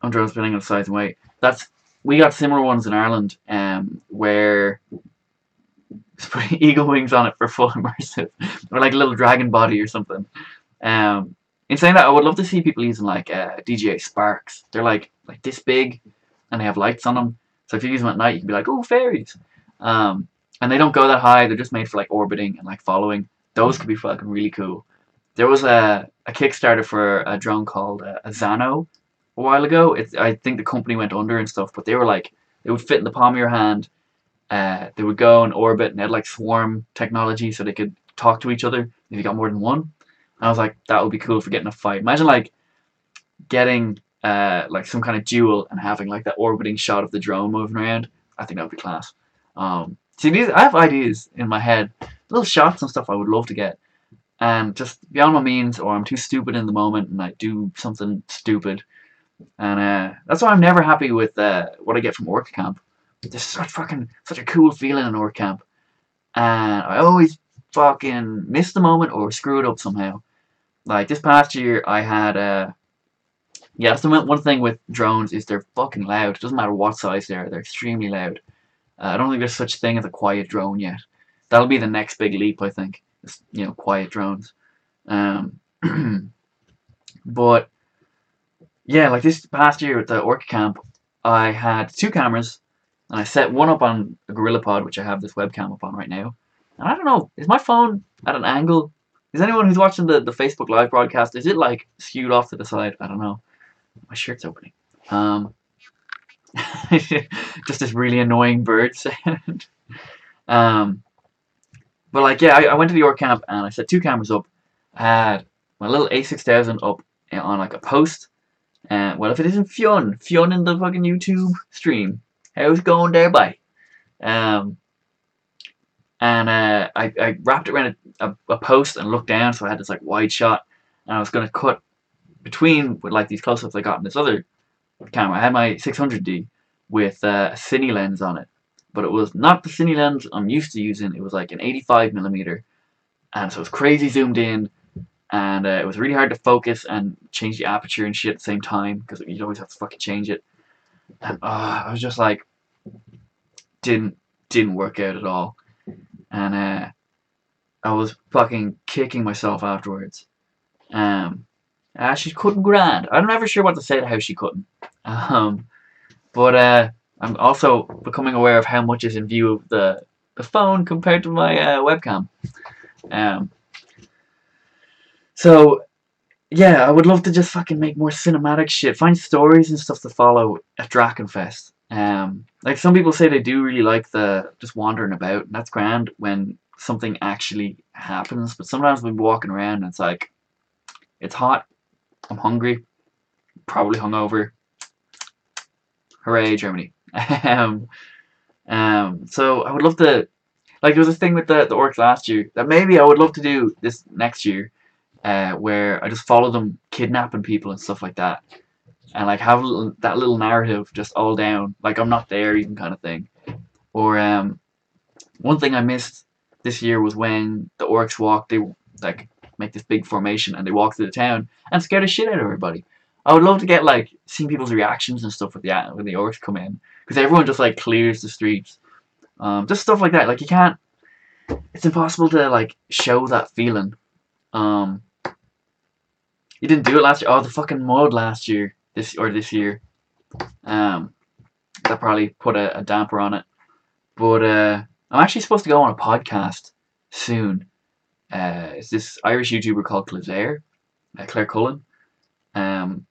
drone spinning on the size and weight. We got similar ones in Ireland, where putting eagle wings on it for full immersive, or like a little dragon body or something. In saying that, I would love to see people using like DJI Sparks. They're like this big, and they have lights on them. So if you use them at night, you can be like, "Oh, fairies!" And they don't go that high. They're just made for like orbiting and like following. Those could be fucking really cool. There was a Kickstarter for a drone called a Zano a while ago. I think the company went under and stuff, but they were like they would fit in the palm of your hand. They would go in orbit and they had like swarm technology so they could talk to each other if you got more than one. And I was like, that would be cool for getting a fight. Imagine like getting like some kind of duel and having like that orbiting shot of the drone moving around. I think that would be class. See, I have ideas in my head, little shots and stuff I would love to get, and just beyond my means, or I'm too stupid in the moment and I do something stupid. And that's why I'm never happy with what I get from Orc Camp. There's such a cool feeling in Orc Camp, and I always fucking miss the moment or screw it up somehow. Like this past year, I had yeah, that's the one thing with drones is they're fucking loud. It doesn't matter what size they are; they're extremely loud. I don't think there's such a thing as a quiet drone yet. That'll be the next big leap, I think. Is, quiet drones. Um, but yeah, like this past year at the Orca Camp, I had 2 cameras, and I set one up on a GorillaPod, which I have this webcam up on right now. And I don't know, is my phone at an angle? Is anyone who's watching the Facebook Live broadcast, is it like skewed off to the side? I don't know. My shirt's opening. Just this really annoying bird sound. But like, yeah, I went to the Orc Camp and I set 2 cameras up. I had my little A6000 up on like a post. Well, if it isn't Fionn in the fucking YouTube stream, how's it going there, bye? And I wrapped it around a post and looked down, so I had this like wide shot, and I was gonna cut between with like these close-ups I got in this other camera. I had my 600D with a cine lens on it, but it was not the cine lens I'm used to using. It was like an 85mm, and so it was crazy zoomed in, and it was really hard to focus and change the aperture and shit at the same time because you'd always have to fucking change it. And I was just like, didn't work out at all, and I was fucking kicking myself afterwards. She couldn't grand. I'm never sure what to say to how she couldn't. But I'm also becoming aware of how much is in view of the phone compared to my webcam. So yeah, I would love to just fucking make more cinematic shit. Find stories and stuff to follow at Drakenfest. Like some people say they do really like the just wandering about, and that's grand when something actually happens. But sometimes we'll be walking around and it's like, it's hot, I'm hungry, probably hungover. Hooray, Germany. So I would love to, like there was a thing with the orcs last year that maybe I would love to do this next year, where I just follow them kidnapping people and stuff like that, and like have that little narrative just all down, like I'm not there even kind of thing. Or one thing I missed this year was when the orcs walked, they like make this big formation and they walk through the town and scare the shit out of everybody. I would love to get like seeing people's reactions and stuff with when the orcs come in, because everyone just like clears the streets, just stuff like that. Like you can't. it's impossible to like show that feeling. Um, you didn't do it last year. Oh, the fucking mud last year, this year. Um, that probably put a damper on it. But I'm actually supposed to go on a podcast soon. It's this Irish YouTuber called Claire Cullen. Um,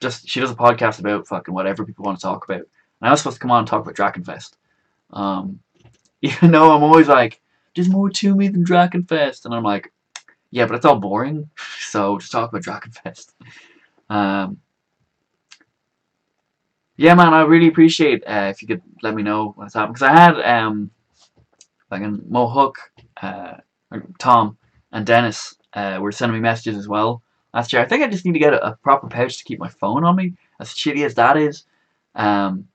just she does a podcast about fucking whatever people want to talk about. And I was supposed to come on and talk about Drakenfest. Um, even though I'm always like, there's more to me than Drakenfest, and I'm like, yeah, but it's all boring. So just talk about Drakenfest. Um, yeah, man, I really appreciate if you could let me know what's happening because I had like Mo Hook, Tom, and Dennis were sending me messages as well last year. I think I just need to get a proper pouch to keep my phone on me, as shitty as that is. Um,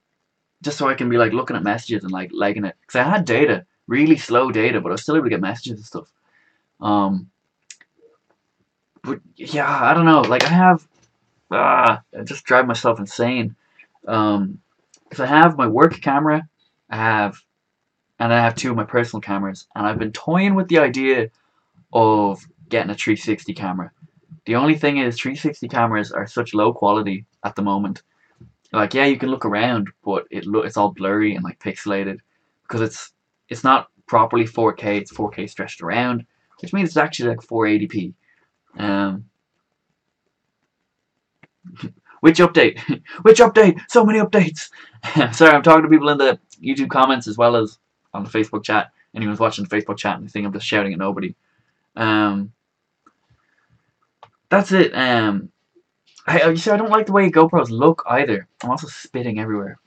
just so I can be like looking at messages and like legging it. Because I had data, really slow data, but I was still able to get messages and stuff. Um, but yeah, I don't know. Like I have, I just drive myself insane. Because I have my work camera, I have, and I have two of my personal cameras, and I've been toying with the idea of getting a 360 camera. The only thing is, 360 cameras are such low quality at the moment. Like, yeah, you can look around, but it's all blurry and like pixelated because it's not properly 4K. It's 4K stretched around, which means it's actually like 480p. Um, which update? Which update? So many updates. Sorry, I'm talking to people in the YouTube comments as well as on the Facebook chat. Anyone's watching the Facebook chat and they think I'm just shouting at nobody. Um, that's it. You see, I don't like the way GoPros look either. I'm also spitting everywhere.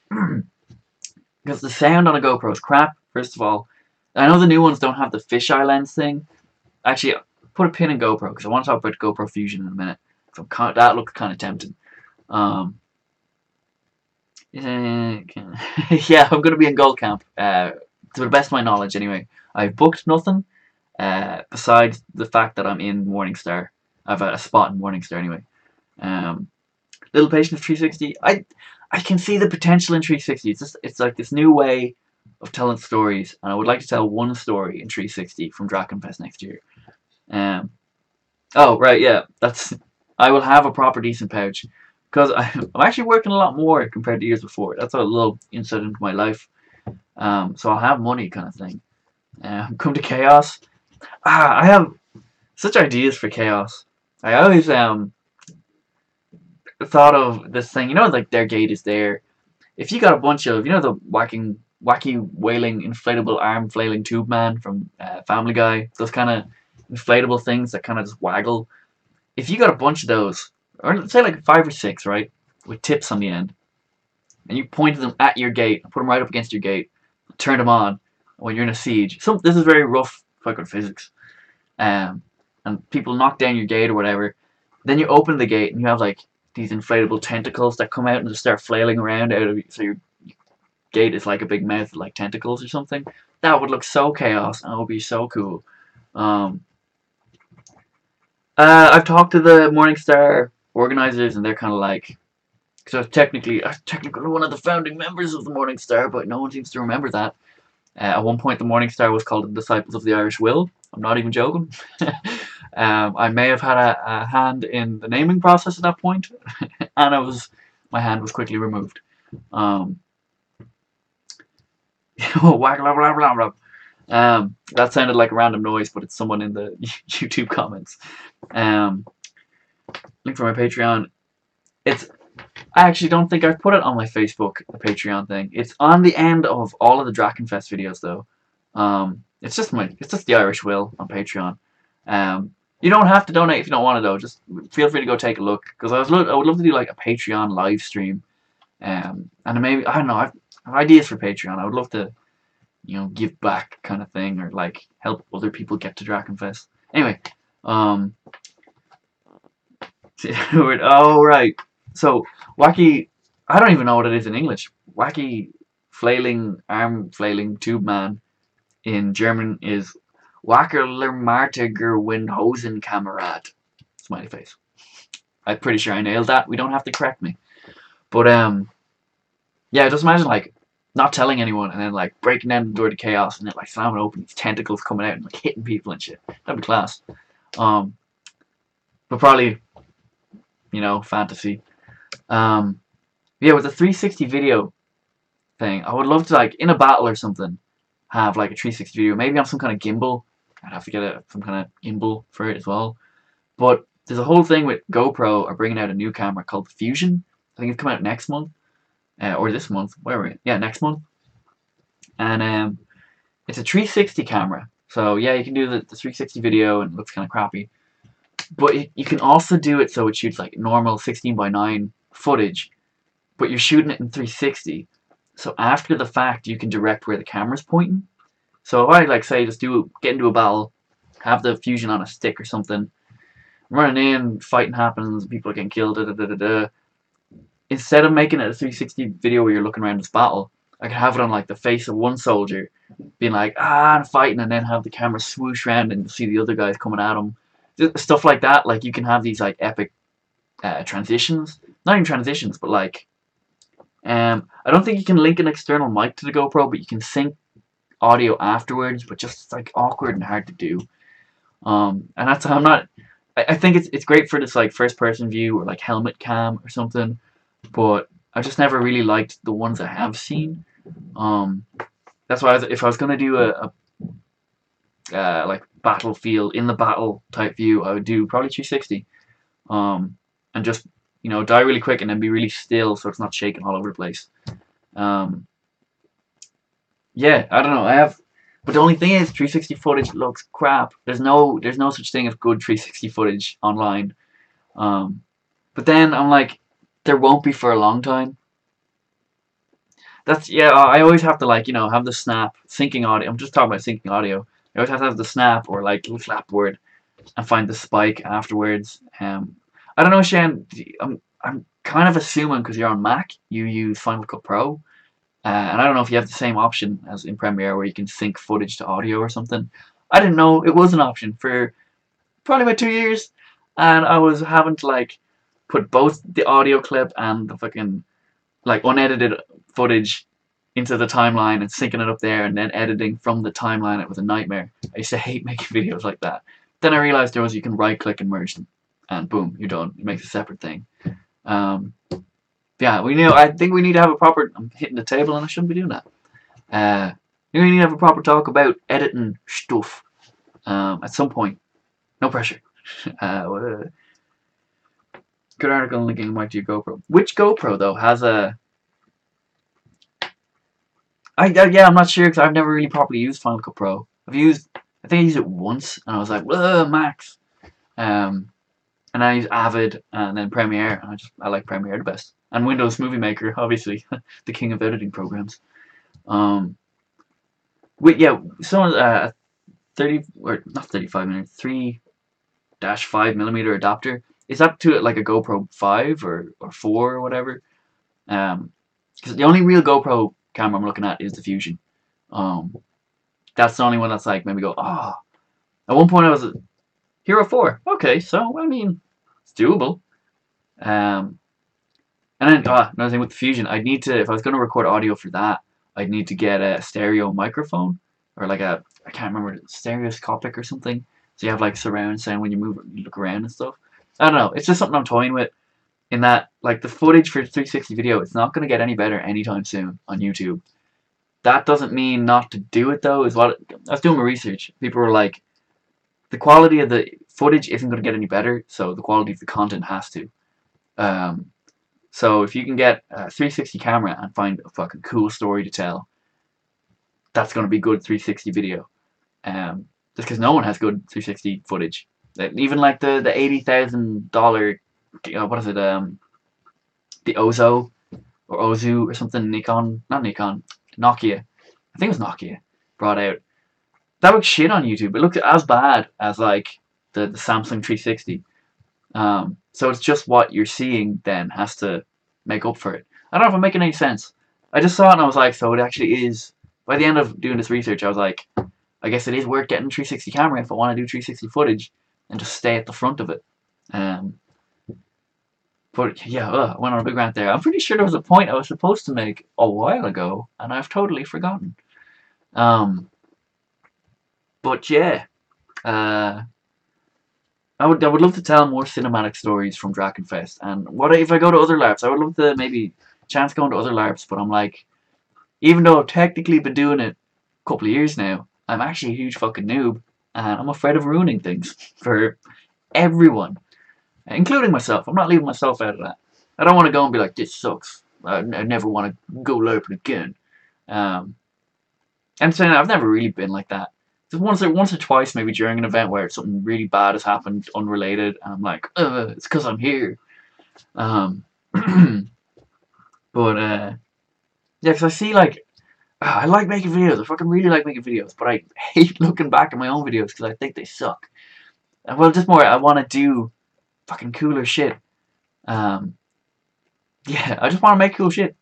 Because the sound on a GoPro is crap, first of all. I know the new ones don't have the fisheye lens thing. Actually, put a pin in GoPro, because I want to talk about GoPro Fusion in a minute. So that looks kind of tempting. Yeah, I'm going to be in Gold Camp, to the best of my knowledge anyway. I've booked nothing, besides the fact that I'm in Morningstar. I've a spot in Morningstar anyway. Little Patient of 360. I can see the potential in 360. It's like this new way of telling stories, and I would like to tell one story in 360 from Drakenfest next year. Um, oh right, yeah, that's. I will have a proper decent pouch because I'm actually working a lot more compared to years before. That's a little insight into my life. So I'll have money, kind of thing. Come to Chaos. I have such ideas for Chaos. I always thought of this thing. You know, like their gate is there. If you got a bunch of, you know, the wacky wailing inflatable arm flailing tube man from Family Guy, those kind of inflatable things that kind of just waggle. If you got a bunch of those, or let's say like 5 or 6, right, with tips on the end, and you pointed them at your gate, put them right up against your gate, turn them on when you're in a siege. This is very rough fucking physics. And people knock down your gate or whatever. Then you open the gate and you have like these inflatable tentacles that come out and just start flailing around out of you. So your gate is like a big mouth with like tentacles or something. That would look so chaos and it would be so cool. Um, I've talked to the Morningstar organizers and they're kind of like, because I'm technically one of the founding members of the Morningstar, but no one seems to remember that. At one point, the Morningstar was called the Disciples of the Irish Will. I'm not even joking. I may have had a hand in the naming process at that point, and my hand was quickly removed. Um, that sounded like a random noise, but it's someone in the YouTube comments. Link for my Patreon. I actually don't think I've put it on my Facebook, the Patreon thing. It's on the end of all of the Drakenfest videos, though. It's just the Irish Will on Patreon. You don't have to donate if you don't want to, though. Just feel free to go take a look, because I would love to do like a Patreon live stream. And maybe, I don't know, I have ideas for Patreon. I would love to, give back kind of thing, or like help other people get to Drakenfest. Anyway, oh right. So wacky, I don't even know what it is in English. Wacky arm flailing tube man in German is Wackerlermartiger Windhosen Kamerad. Smiley face. I'm pretty sure I nailed that. We don't have to correct me. But yeah, just imagine like not telling anyone, and then like breaking down the door to chaos, and then like slamming open, these tentacles coming out and like hitting people and shit. That'd be class. Um, but probably, fantasy. Um, yeah, with the 360 video thing, I would love to like in a battle or something have like a 360 video. Maybe on some kind of gimbal. I'd have to get some kind of gimbal for it as well. But there's a whole thing with GoPro are bringing out a new camera called the Fusion. I think it's coming out next month or this month. Where are we? Yeah, next month. And it's a 360 camera. So yeah, you can do the 360 video and it looks kind of crappy. But you can also do it so it shoots like normal 16:9 footage, but you're shooting it in 360. So after the fact, you can direct where the camera's pointing. So if I like say just get into a battle, have the Fusion on a stick or something, running in, fighting happens, people are getting killed, da da da da da. Instead of making it a 360 video where you're looking around this battle, I could have it on like the face of one soldier, being like, I'm fighting, and then have the camera swoosh around and see the other guys coming at him. Stuff like that. Like you can have these like epic transitions, not even transitions, but like I don't think you can link an external mic to the GoPro, but you can sync audio afterwards. But just it's like awkward and hard to do. And that's I'm not. I think it's great for this like first person view or like helmet cam or something, but I just never really liked the ones I have seen. That's why if I was gonna do a like battlefield in the battle type view, I would do probably 360. And just die really quick and then be really still so it's not shaking all over the place. Yeah, I don't know. But the only thing is 360 footage looks crap. There's no such thing as good 360 footage online. But then I'm like, there won't be for a long time. I always have to like have the snap syncing audio. I'm just talking about syncing audio. I always have to have the snap or like the flapboard and find the spike afterwards. I don't know, Shane. I'm kind of assuming because you're on Mac, you use Final Cut Pro, and I don't know if you have the same option as in Premiere where you can sync footage to audio or something. I didn't know it was an option for probably about 2 years, and I was having to like put both the audio clip and the fucking like unedited footage into the timeline and syncing it up there and then editing from the timeline. It was a nightmare. I used to hate making videos like that. Then I realized you can right click and merge them, and boom, you're done. It makes a separate thing. Yeah, I think we need to have a proper. I'm hitting the table and I shouldn't be doing that. We need to have a proper talk about editing stuff at some point. No pressure. Good article linking might to your GoPro. Which GoPro though has a? Yeah, I'm not sure because I've never really properly used Final Cut Pro. I think I used it once and I was like, Max. And I use Avid and then Premiere, and I like Premiere the best. And Windows Movie Maker, obviously, the king of editing programs. Some 30 or not 35mm, 3-5mm adapter. Is that to it like a GoPro 5 or 4 or whatever? Because the only real GoPro camera I'm looking at is the Fusion. That's the only one that's like maybe go At one point I was Hero 4. Okay, so I mean, it's doable. And then another thing with the Fusion, I'd need to, if I was going to record audio for that, I'd need to get a stereo microphone or like I can't remember, stereoscopic or something. So you have like surround sound when you move, you look around and stuff. I don't know. It's just something I'm toying with. In that, like the footage for 360 video, it's not going to get any better anytime soon on YouTube. That doesn't mean not to do it though. I was doing my research. People were like, the quality of the footage isn't going to get any better, so the quality of the content has to. So if you can get a 360 camera and find a fucking cool story to tell, that's going to be good 360 video. Just because no one has good 360 footage. Even like the $80,000, what is it? The Ozo or Ozu or something. Nokia. I think it was Nokia brought out. That looks shit on YouTube. It looks as bad as like the Samsung 360. So it's just what you're seeing then has to make up for it. I don't know if I'm making any sense. I just saw it and I was like, so it actually is. By the end of doing this research, I was like, I guess it is worth getting a 360 camera if I want to do 360 footage and just stay at the front of it. But yeah, I went on a big rant there. I'm pretty sure there was a point I was supposed to make a while ago, and I've totally forgotten. Um, but yeah, uh, I would love to tell more cinematic stories from Drakenfest. And what if I go to other LARPs? I would love to maybe chance going to other LARPs, but I'm like, even though I've technically been doing it a couple of years now, I'm actually a huge fucking noob, and I'm afraid of ruining things for everyone, including myself. I'm not leaving myself out of that. I don't want to go and be like, this sucks. I never want to go LARPing again. Um, and saying I've never really been like that. Just once or twice, maybe during an event where something really bad has happened, unrelated, and I'm like, it's because I'm here. Um, but yeah, because I see like I like making videos. I fucking really like making videos, but I hate looking back at my own videos because I think they suck. Well, just more, I want to do fucking cooler shit. Um, yeah, I just want to make cool shit.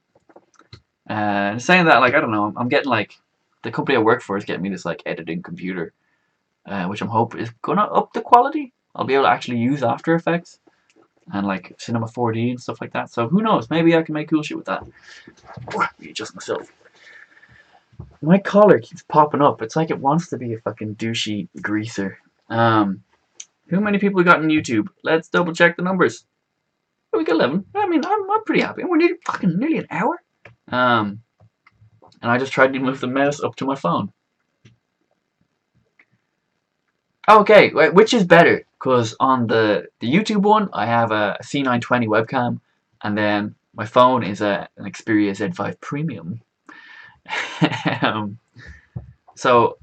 Saying that, like, I don't know, I'm getting like the company I work for is getting me this like editing computer, which I'm hoping is gonna up the quality. I'll be able to actually use After Effects and like Cinema 4D and stuff like that. So who knows? Maybe I can make cool shit with that. Readjust myself. My collar keeps popping up. It's like it wants to be a fucking douchey greaser. Who many people we got on YouTube? Let's double check the numbers. Oh, we got 11. I mean, I'm pretty happy. We're nearly an hour. And I just tried to move the mouse up to my phone. Okay, which is better? Because on the YouTube one, I have a C920 webcam, and then my phone is an Xperia Z5 Premium. um, so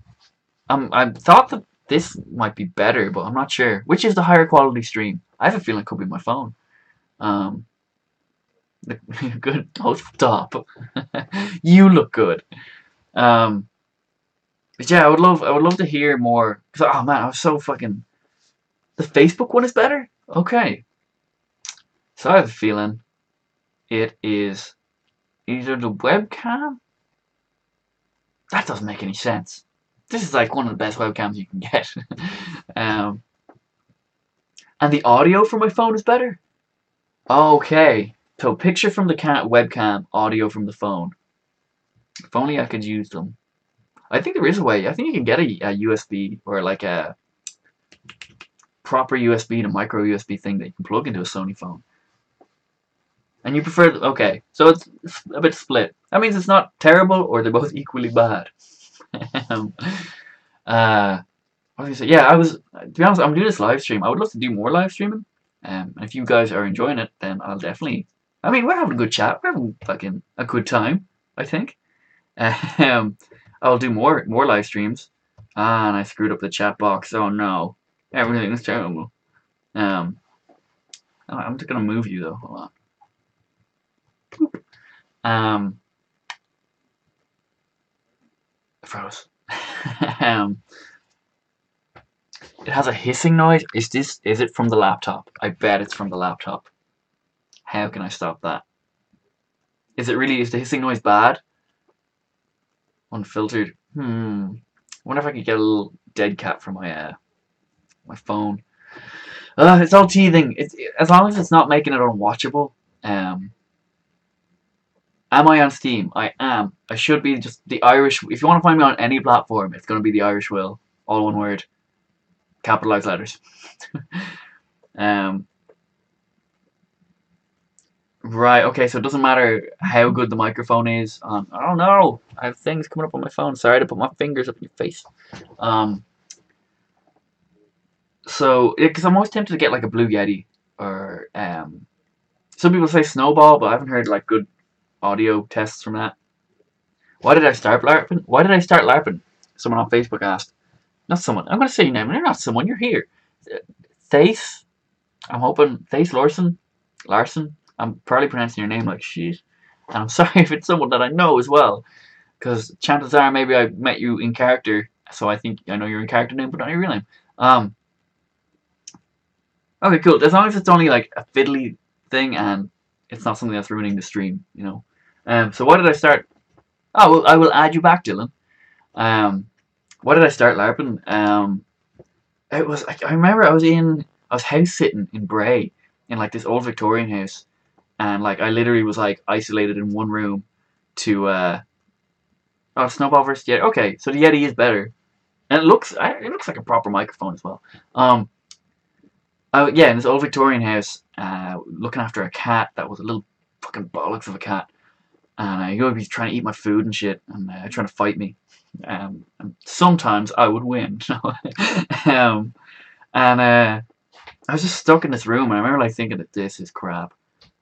I thought that this might be better, but I'm not sure. Which is the higher quality stream? I have a feeling it could be my phone. Um, good host top. You look good. Um, but yeah, I would love to hear more. Cause oh man, I was so fucking. The Facebook one is better. Okay, so I have a feeling it is either the webcam. That doesn't make any sense. This is like one of the best webcams you can get. um, and the audio for my phone is better. Okay, so picture from the webcam, audio from the phone. If only I could use them. I think there is a way. I think you can get a USB or like a proper USB to micro USB thing that you can plug into a Sony phone. And you prefer, okay, so it's a bit split. That means it's not terrible or they're both equally bad. um, what was I say? Yeah, to be honest, I'm doing this live stream. I would love to do more live streaming. And if you guys are enjoying it, then I'll definitely, I mean, we're having a good chat. We're having fucking a good time, I think. Um, I'll do more live streams. Ah, and I screwed up the chat box. Oh no. Everything is terrible. I'm just gonna move you though. Hold on. Boop. Froze. um, it has a hissing noise. Is it from the laptop? I bet it's from the laptop. How can I stop that? Is the hissing noise bad? Unfiltered. I wonder if I could get a little dead cat for my phone. It's all teething. As long as it's not making it unwatchable. Am I on Steam? I am. I should be just the Irish. If you want to find me on any platform, it's going to be the Irish Will. All one word. Capitalized letters. Right, okay, so it doesn't matter how good the microphone is. I don't know. I have things coming up on my phone. Sorry to put my fingers up in your face. So, because I'm always tempted to get like a Blue Yeti or some people say Snowball, but I haven't heard like good audio tests from that. Why did I start LARPing? Why did I start LARPing? Someone on Facebook asked. Not someone. I'm going to say your name. You're not someone. You're here. Thace. I'm hoping Thace Larson. I'm probably pronouncing your name like shit. And I'm sorry if it's someone that I know as well. Because chances are maybe I met you in character. So I think I know your in character name, but not your real name. Okay, cool. As long as it's only like a fiddly thing and it's not something that's ruining the stream, you know. So why did I start? Oh, well, I will add you back, Dylan. Why did I start LARPing? It was I remember I was house sitting in Bray, in like this old Victorian house, and like I literally was like isolated in one room to oh, Snowball versus Yeti. Okay, so the Yeti is better, and it looks like a proper microphone as well. Um, yeah, in this old Victorian house, looking after a cat that was a little fucking bollocks of a cat, and he would be trying to eat my food and shit, and trying to fight me. And sometimes I would win. um, and I was just stuck in this room, and I remember like thinking that this is crap.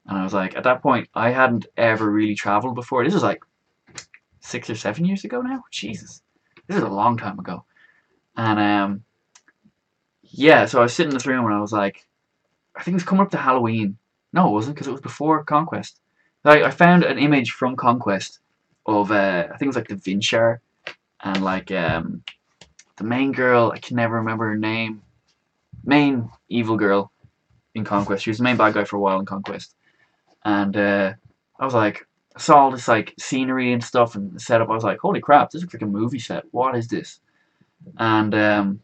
And I was like, at that point, I hadn't ever really traveled before. This was like 6 or 7 years ago now. Jesus, this is a long time ago. And yeah, so I was sitting in this room, and I was like, I think it was coming up to Halloween. No, it wasn't, because it was before Conquest. I found an image from Conquest of I think it was like the Vinchar, and like the main girl. I can never remember her name. Main evil girl in Conquest. She was the main bad guy for a while in Conquest. And I was like, I saw all this like scenery and stuff and setup. I was like, holy crap, this looks like a movie set. What is this? And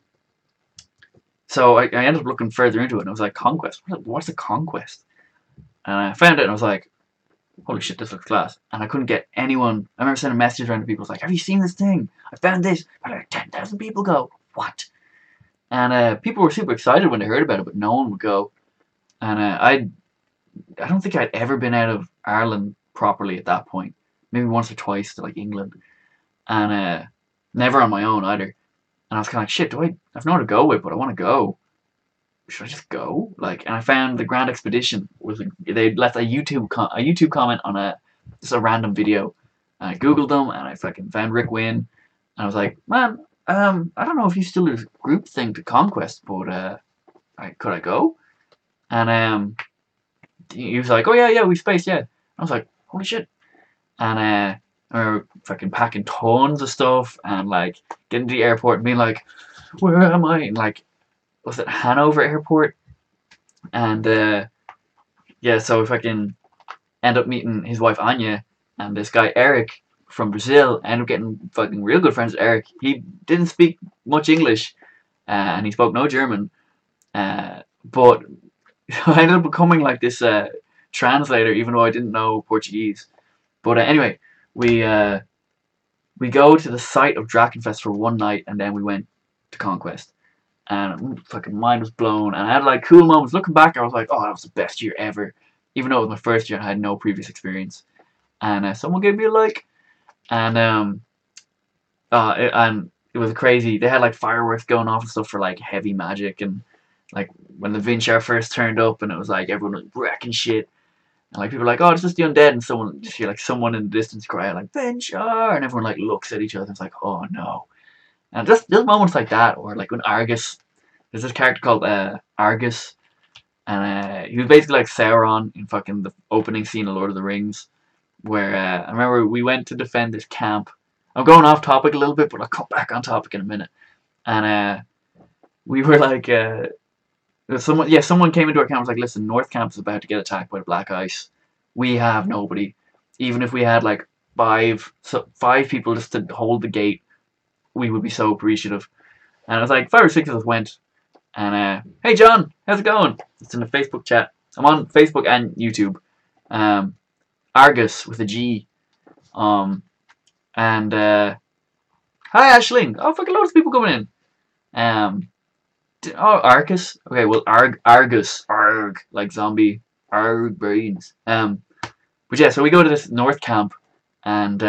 so I ended up looking further into it, and I was like, Conquest? What's a Conquest? And I found it, and I was like, holy shit, this looks class. And I couldn't get anyone. I remember sending messages around to people. I was like, have you seen this thing? I found this. And like 10,000 people go, what? And people were super excited when they heard about it, but no one would go. And I don't think I'd ever been out of Ireland properly at that point. Maybe once or twice to like England, and never on my own either. And I was kind of like, shit, I've nowhere to go with, but I want to go. Should I just go? Like, and I found the Grand Expedition they left a YouTube comment on just a random video. And I googled them, and I fucking found Rick Wynn, and I was like, man, I don't know if you still do this group thing to Conquest, but could I go? And he was like, oh yeah, we space, yeah. I was like, holy shit. And I remember fucking packing tons of stuff, and like getting to the airport and being like, where am I? And like, was it Hanover Airport? And yeah, so if I can end up meeting his wife Anya and this guy Eric from Brazil, I ended up getting fucking real good friends with Eric. He didn't speak much English, and he spoke no German, but I ended up becoming like this translator, even though I didn't know Portuguese. But anyway, we go to the site of Drakenfest for one night, and then we went to Conquest. And fucking mind was blown, and I had like cool moments. Looking back, I was like, "Oh, that was the best year ever," even though it was my first year and I had no previous experience. And someone gave me a like, and and it was crazy. They had like fireworks going off and stuff for like heavy magic, and like when the Vinchar first turned up, and it was like everyone was wrecking shit, and like people were like, "Oh, it's just the undead," and someone just hear like someone in the distance cry out like Vinchar, and everyone like looks at each other and it's like, "Oh no." And just moments like that, or like when Argus, there's this character called Argus, and he was basically like Sauron in fucking the opening scene of Lord of the Rings, where I remember we went to defend this camp. I'm going off topic a little bit, but I'll come back on topic in a minute. And we were like, someone came into our camp and was like, listen, North Camp is about to get attacked by the Black Ice. We have nobody. Even if we had like five people just to hold the gate, we would be so appreciative. And it was like 5 or 6 of us went. And hey John, how's it going? It's in the Facebook chat. I'm on Facebook and YouTube. Argus with a G. And hi Ashling. Oh, fucking loads of people coming in. Arcus. Okay, well Argus. Arg, like zombie. Arg brains. But yeah, so we go to this North Camp, and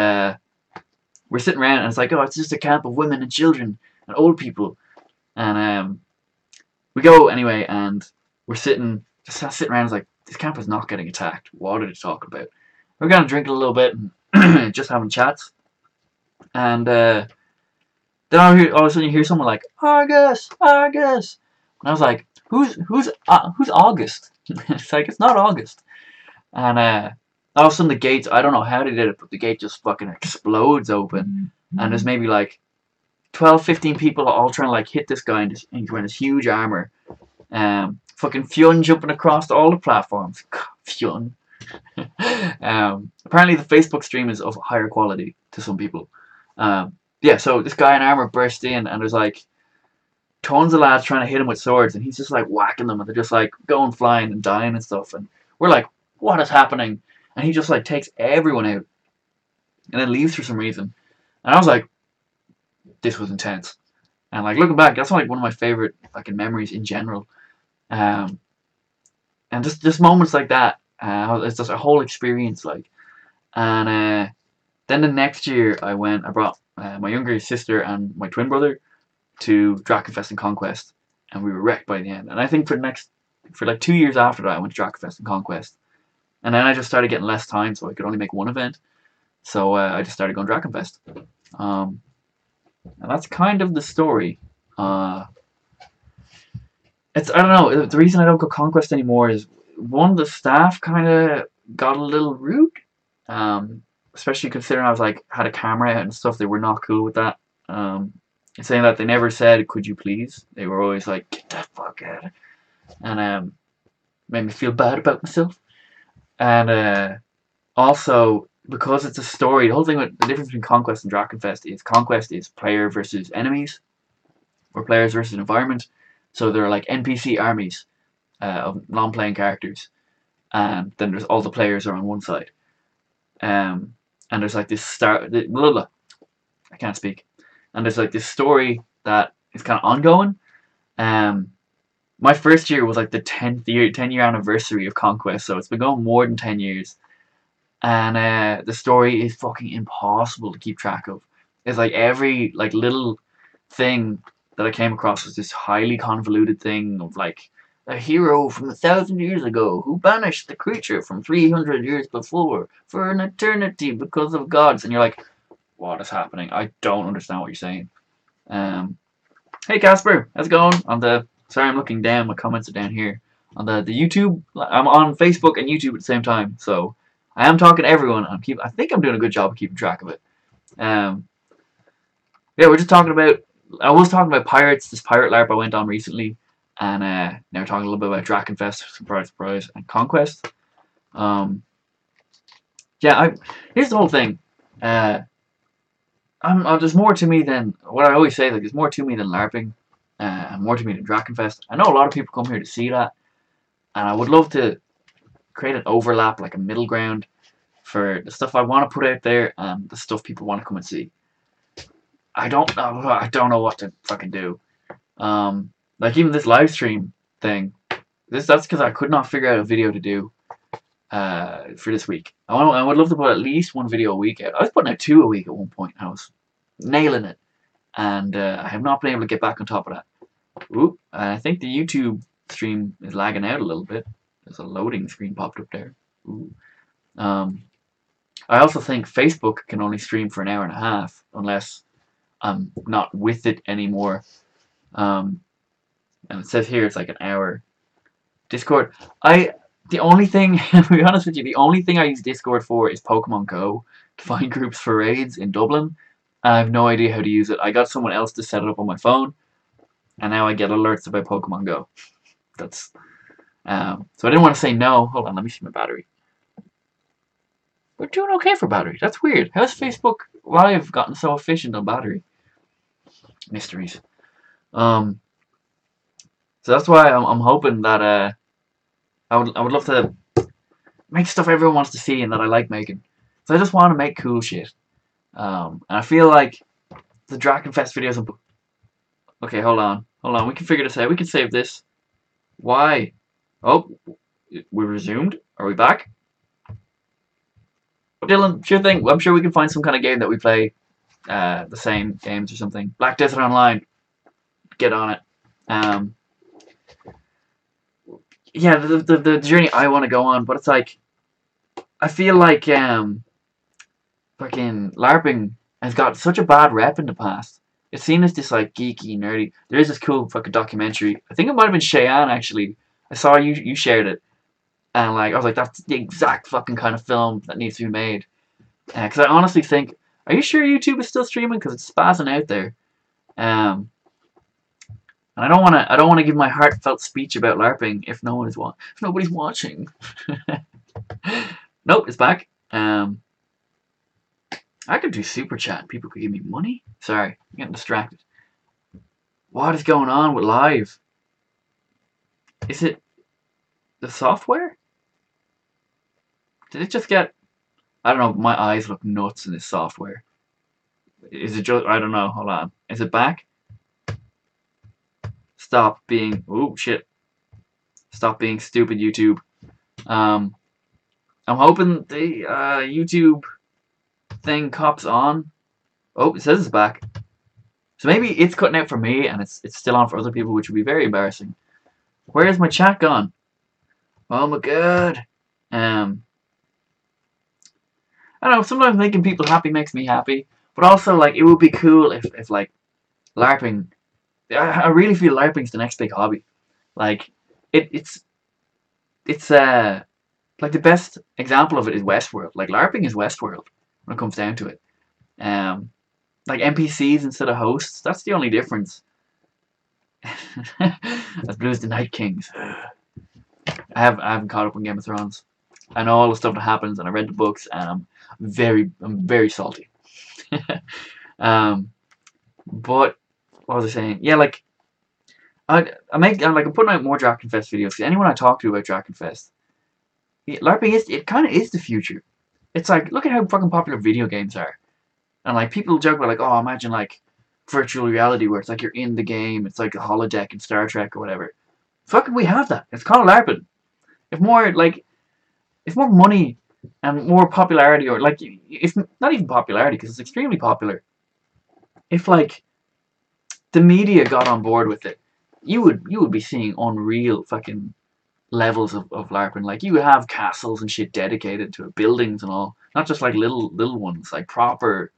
we're sitting around, and it's like, oh, it's just a camp of women and children and old people. And we go anyway, and we're sitting around. It's like, this camp is not getting attacked. What are they talking about? We're gonna drink a little bit and just having chats. And then all of a sudden you hear someone like, Argus, Argus. And I was like, who's August? It's like, it's not August. And all of a sudden the gates, I don't know how they did it, but the gate just fucking explodes open. And there's maybe like 12, 15 people all trying to like hit this guy, and he's wearing this huge armor. Fucking Fionn jumping across all the platforms. Fionn. Apparently the Facebook stream is of higher quality to some people. Yeah, so this guy in armor burst in, and there's like tons of lads trying to hit him with swords, and he's just like whacking them, and they're just like going flying and dying and stuff. And we're like, what is happening? And he just like takes everyone out, and then leaves for some reason. And I was like, this was intense. And like looking back, that's like one of my favorite fucking memories in general. Um, and just moments like that, it's just a whole experience. Like, and then the next year, I brought my younger sister and my twin brother to Drakenfest and Conquest, and we were wrecked by the end. And I think for like 2 years after that, I went to Drakenfest and Conquest, and then I just started getting less time, so I could only make one event. So I just started going Drakenfest, um, and that's kind of the story. Uh, it's I don't know. The reason I don't go Conquest anymore is one, the staff kind of got a little rude, um, especially considering I was like had a camera out and stuff. They were not cool with that. Um, saying that they never said, "Could you please?" They were always like, "Get the fuck out," and made me feel bad about myself. And also because it's a story, the whole thing with the difference between Conquest and Drakenfest is Conquest is player versus enemies, or players versus environment. So there are like NPC armies of non-playing characters, and then there's all the players are on one side. Um, and there's like this blah, blah, blah. I can't speak. And there's like this story that is kind of ongoing. Um, my first year was like the 10 year anniversary of Conquest, so it's been going more than 10 years. And the story is fucking impossible to keep track of. It's like every like little thing that I came across was this highly convoluted thing of like a hero from 1,000 years ago who banished the creature from 300 years before for an eternity because of gods, and you're like, what is happening? I don't understand what you're saying. Um, hey Casper, how's it going? Sorry, I'm looking down. My comments are down here on the YouTube. I'm on Facebook and YouTube at the same time, so I am talking to everyone. I think I'm doing a good job of keeping track of it. Um, yeah, we're just talking about. I was talking about pirates. This pirate LARP I went on recently, and now we're talking a little bit about Drakenfest, surprise, surprise, and Conquest. Um, yeah, here's the whole thing. Uh, there's more to me than what I always say. Like, there's more to me than LARPing, and more to me than Drakenfest. I know a lot of people come here to see that, and I would love to create an overlap, like a middle ground, for the stuff I want to put out there and the stuff people want to come and see. I don't know. I don't know what to fucking do. Like even this live stream thing. That's because I could not figure out a video to do for this week. I would love to put at least one video a week out. I was putting out 2 a week at one point. I was nailing it, and I have not been able to get back on top of that. Ooh, I think the YouTube stream is lagging out a little bit. There's a loading screen popped up there. Ooh. I also think Facebook can only stream for an hour and a half unless I'm not with it anymore. And it says here it's like an hour. Discord. The only thing, to be honest with you, the only thing I use Discord for is Pokemon Go to find groups for raids in Dublin. I have no idea how to use it. I got someone else to set it up on my phone, and now I get alerts about Pokemon Go. That's so I didn't want to say no. Hold on, let me see my battery. We're doing okay for battery. That's weird. How's Facebook Live gotten so efficient on battery? Mysteries. So that's why I'm hoping that I would love to make stuff everyone wants to see and that I like making. So I just want to make cool shit. And I feel like the Drakenfest videos. Okay, hold on. We can figure this out. We can save this. Why? Oh, we resumed. Are we back? Dylan, sure thing. I'm sure we can find some kind of game that we play the same games or something. Black Desert Online. Get on it. Yeah, the journey I want to go on, but it's like I feel like fucking LARPing has got such a bad rep in the past. It's seen as this like geeky, nerdy. There is this cool fucking documentary. I think it might have been Cheyenne actually. I saw you shared it, and like I was like, that's the exact fucking kind of film that needs to be made. Because I honestly think, are you sure YouTube is still streaming? Because it's spazzing out there. And I don't wanna give my heartfelt speech about LARPing if nobody's watching. Nope, it's back. I could do super chat. People could give me money. Sorry, I'm getting distracted. What is going on with live? Is it the software? Did it just get... I don't know, my eyes look nuts in this software. Is it just... I don't know, hold on. Is it back? Stop being... Oh, shit. Stop being stupid, YouTube. I'm hoping the YouTube thing cops on. Oh, it says it's back. So maybe it's cutting out for me and it's still on for other people, which would be very embarrassing. Where is my chat gone? Oh my god. I don't know, sometimes making people happy makes me happy. But also, like, it would be cool if like, LARPing... I really feel LARPing's the next big hobby. Like, it's like, the best example of it is Westworld. Like, LARPing is Westworld when it comes down to it. Like, NPCs instead of hosts, that's the only difference. As blue as the Night Kings. I haven't caught up on Game of Thrones. I know all the stuff that happens, and I read the books, and I'm very salty. But what was I saying? Yeah, like, I'm putting out more Drakenfest videos. Anyone I talk to about Drakenfest, LARPing it kind of is the future. It's like, look at how fucking popular video games are, and like, people joke about, like, oh, imagine like virtual reality where it's like you're in the game. It's like a holodeck in Star Trek or whatever. Fucking, we have that. It's called LARPing. If more money and more popularity, or like, if not even popularity, because it's extremely popular. If like the media got on board with it, you would be seeing unreal fucking levels of LARPing. Like, you would have castles and shit dedicated to it, buildings and all, not just like little ones, like proper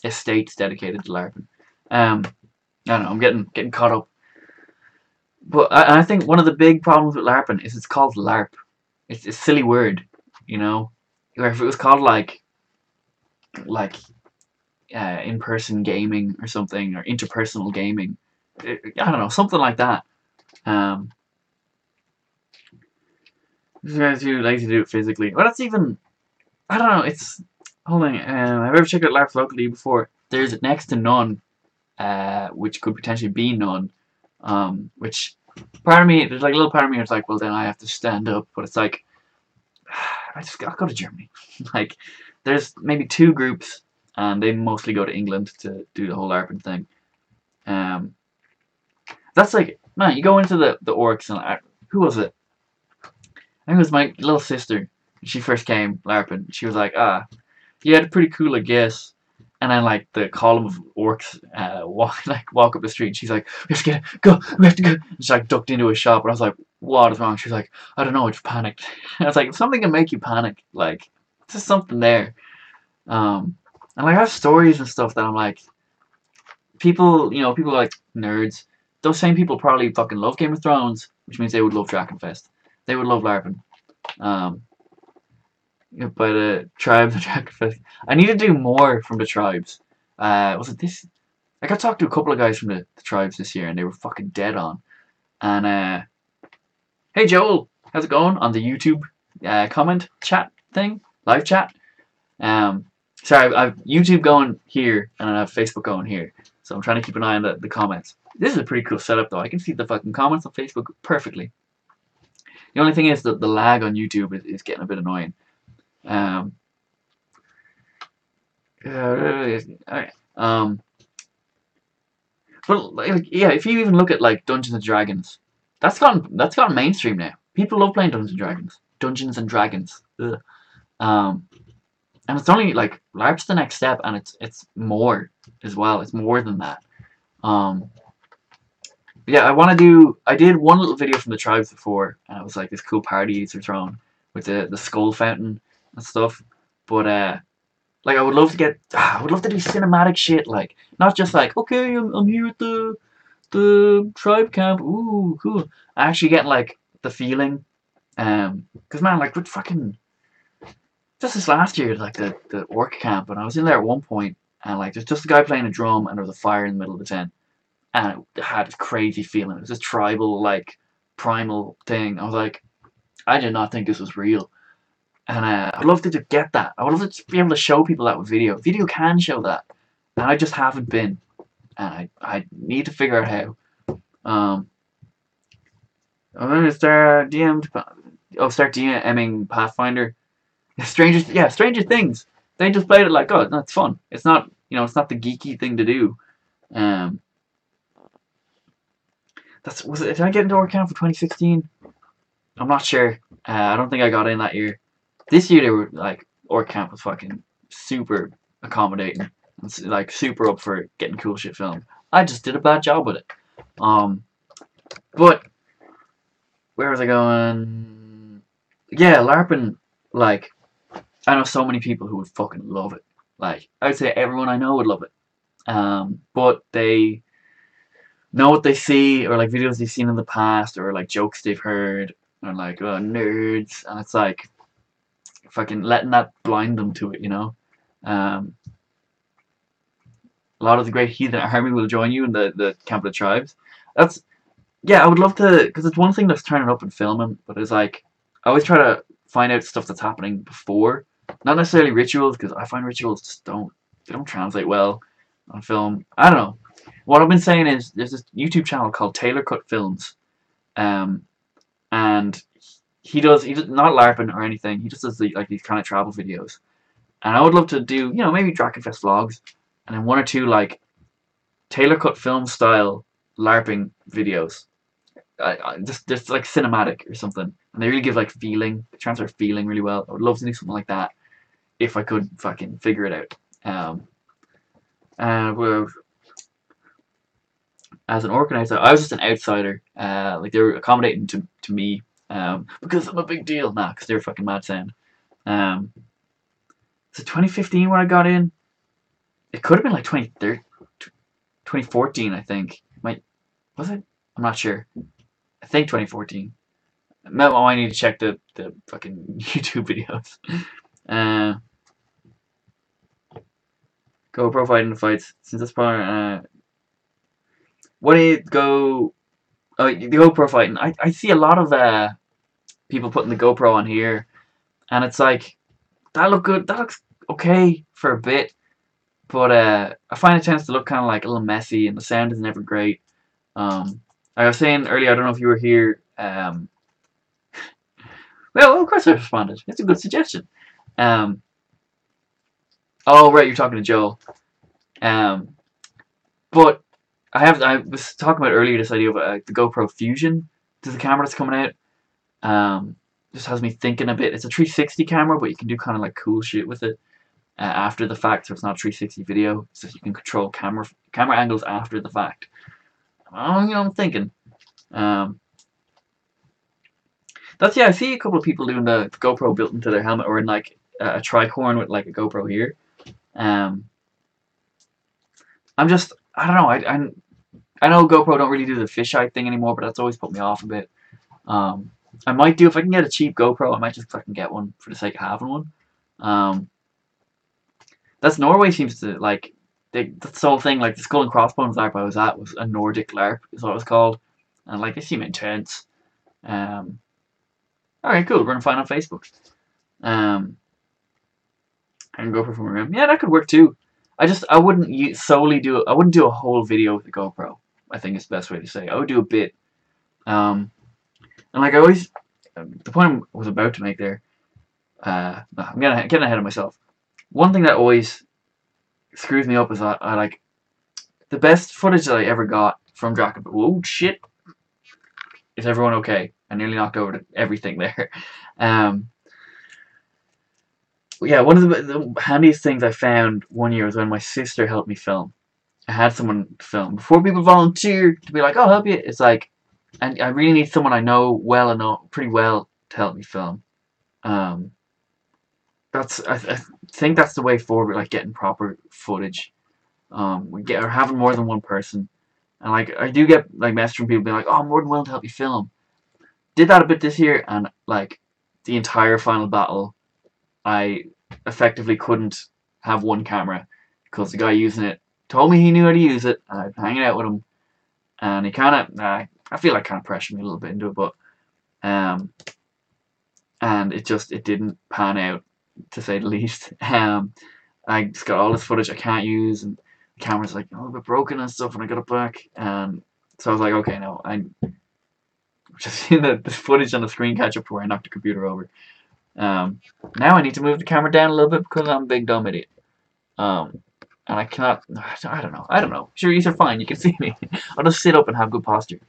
estates dedicated to LARPing. I don't know, I'm getting caught up. But I think one of the big problems with LARPing is it's called LARP. It's a silly word, you know. Where if it was called like in-person gaming or something, or interpersonal gaming, I don't know, something like that. This guy's too lazy to do it physically. Well, that's even... I don't know, it's... Hold on, have you ever checked out LARPs locally before? There's next to none, which could potentially be none, which... Part of me, there's like a little part of me that's like, well, then I have to stand up, but it's like, I'll go to Germany. Like, there's maybe 2 groups, and they mostly go to England to do the whole LARPing thing. That's like, man, you go into the orcs, and who was it? I think it was my little sister. She first came LARPing. She was like, yeah, pretty cool, I guess. And then like the column of orcs walk up the street. And she's like, we have to get it, go, we have to go. And she like ducked into a shop, and I was like, what is wrong? She's like, I don't know, I just panicked. I was like, if something can make you panic, like, there's just something there. And like, I have stories and stuff that I'm like, people like nerds. Those same people probably fucking love Game of Thrones, which means they would love Drakenfest. They would love LARPing. By the tribes of Drakenfest. I need to do more from the tribes. Was it this? I got to talk to a couple of guys from the tribes this year, and they were fucking dead on. And hey Joel, how's it going on the YouTube comment chat thing, live chat? Sorry, I've YouTube going here, and I have Facebook going here, so I'm trying to keep an eye on the comments. This is a pretty cool setup, though. I can see the fucking comments on Facebook perfectly. The only thing is that the lag on YouTube is getting a bit annoying. But like, yeah, if you even look at like Dungeons and Dragons, that's gone mainstream now. People love playing Dungeons and Dragons. Ugh. And it's only like LARP's the next step, and it's more as well. It's more than that. Yeah, I did one little video from the tribes before, and it was like this cool party they're throwing with the skull fountain and stuff. But like, I would love to do cinematic shit, like, not just like, okay, I'm here at the tribe camp, ooh, cool. Actually getting like the feeling, cause man, like, with fucking just this last year, like the orc camp, and I was in there at one point, and like, there's just a guy playing a drum, and there was a fire in the middle of the tent, and it had this crazy feeling. It was this tribal, like, primal thing. I was like, I did not think this was real. And I'd love to get that. I would love to be able to show people that with video. Video can show that. And I just haven't been. And I need to figure out how. Um, I'm gonna start DM'd. Oh, start DMing Pathfinder. Stranger Things. They just played it like, oh, that's fun. It's not, it's not the geeky thing to do. Um, did I get into Orc Camp for 2016? I'm not sure. I don't think I got in that year. This year they were like, Orc Camp was fucking super accommodating and like super up for getting cool shit filmed. I just did a bad job with it. But where was I going? Yeah, LARPing. Like, I know so many people who would fucking love it. Like, I would say everyone I know would love it. But they know what they see, or like videos they've seen in the past, or like jokes they've heard, or like, oh, nerds, and it's like fucking letting that blind them to it. Um, a lot of the great heathen army will join you in the Camp of the Tribes. That's Yeah, I would love to, because it's one thing that's turning up and filming, but it's like I always try to find out stuff that's happening before, not necessarily rituals, because I find rituals just don't translate well on film. I don't know. What I've been saying is there's this YouTube channel called Taylor Cut Films, um, and he does not LARPing or anything. He just does like these kind of travel videos, and I would love to do maybe Drakenfest vlogs, and then one or two like Taylor Cut Film style LARPing videos. Just like cinematic or something, and they really give like feeling, transfer feeling really well. I would love to do something like that if I could fucking figure it out. Well, as an organizer, I was just an outsider. Like they were accommodating to me, because I'm a big deal. Nah, because they were fucking mad sound. Um, so 2015 when I got in, it could have been like 2014, I think. Was it? I'm not sure. I think 2014. I need to check the fucking YouTube videos. Uh, GoPro fighting fights. Since this part, what do you go? Oh, the GoPro fighting. I see a lot of people putting the GoPro on here, and it's like that look good. That looks okay for a bit, but I find it tends to look kind of like a little messy, and the sound is never great. Like I was saying earlier, I don't know if you were here. Well, of course I responded. It's a good suggestion. Um, oh right, you're talking to Joel. Um, but I was talking about earlier this idea of the GoPro Fusion to the camera that's coming out. Just has me thinking a bit. It's a 360 camera, but you can do kind of like cool shit with it after the fact. So it's not a 360 video. So you can control camera angles after the fact. I'm thinking. I see a couple of people doing the GoPro built into their helmet, or in like a tricorn with like a GoPro here. I don't know. I know GoPro don't really do the fisheye thing anymore, but that's always put me off a bit. I might do if I can get a cheap GoPro. I might just fucking get one for the sake of having one. That's Norway seems to like. That's the whole thing. Like the Skull and Crossbones LARP I was at was a Nordic LARP, is what it was called, and like they seem intense. All right, cool. We're gonna find on Facebook. And GoPro from a room. Yeah, that could work too. I wouldn't solely do it. I wouldn't do a whole video with the GoPro. I think is the best way to say. I would do a bit. And like I always, the point I was about to make there. No, I'm getting ahead of myself. One thing that always screws me up is I like the best footage that I ever got from Draken. Whoa, shit! Is everyone okay? I nearly knocked over everything there. Yeah, one of the handiest things I found one year was when my sister helped me film. I had someone film. Before people volunteer to be like, "Oh, I'll help you," it's like, and I really need someone I know pretty well to help me film. I think that's the way forward, like getting proper footage. Or having more than one person, and like I do get like messages from people being like, "Oh, I'm more than willing to help you film." Did that a bit this year, and like the entire final battle, I effectively couldn't have one camera because the guy using it told me he knew how to use it, and I'd hanging out with him, and he kind of, I feel like kind of pressured me a little bit into it, but and it didn't pan out, to say the least. I just got all this footage I can't use, and the camera's like a little bit broken and stuff, and I got it back, and So I was like, okay, no, I just seen the footage on the screen catch up to where I knocked the computer over. Um, Now I need to move the camera down a little bit because I'm a big dumb idiot. Um, and I cannot. I don't know. I don't know. Sure, these are fine. You can see me. I'll just sit up and have good posture.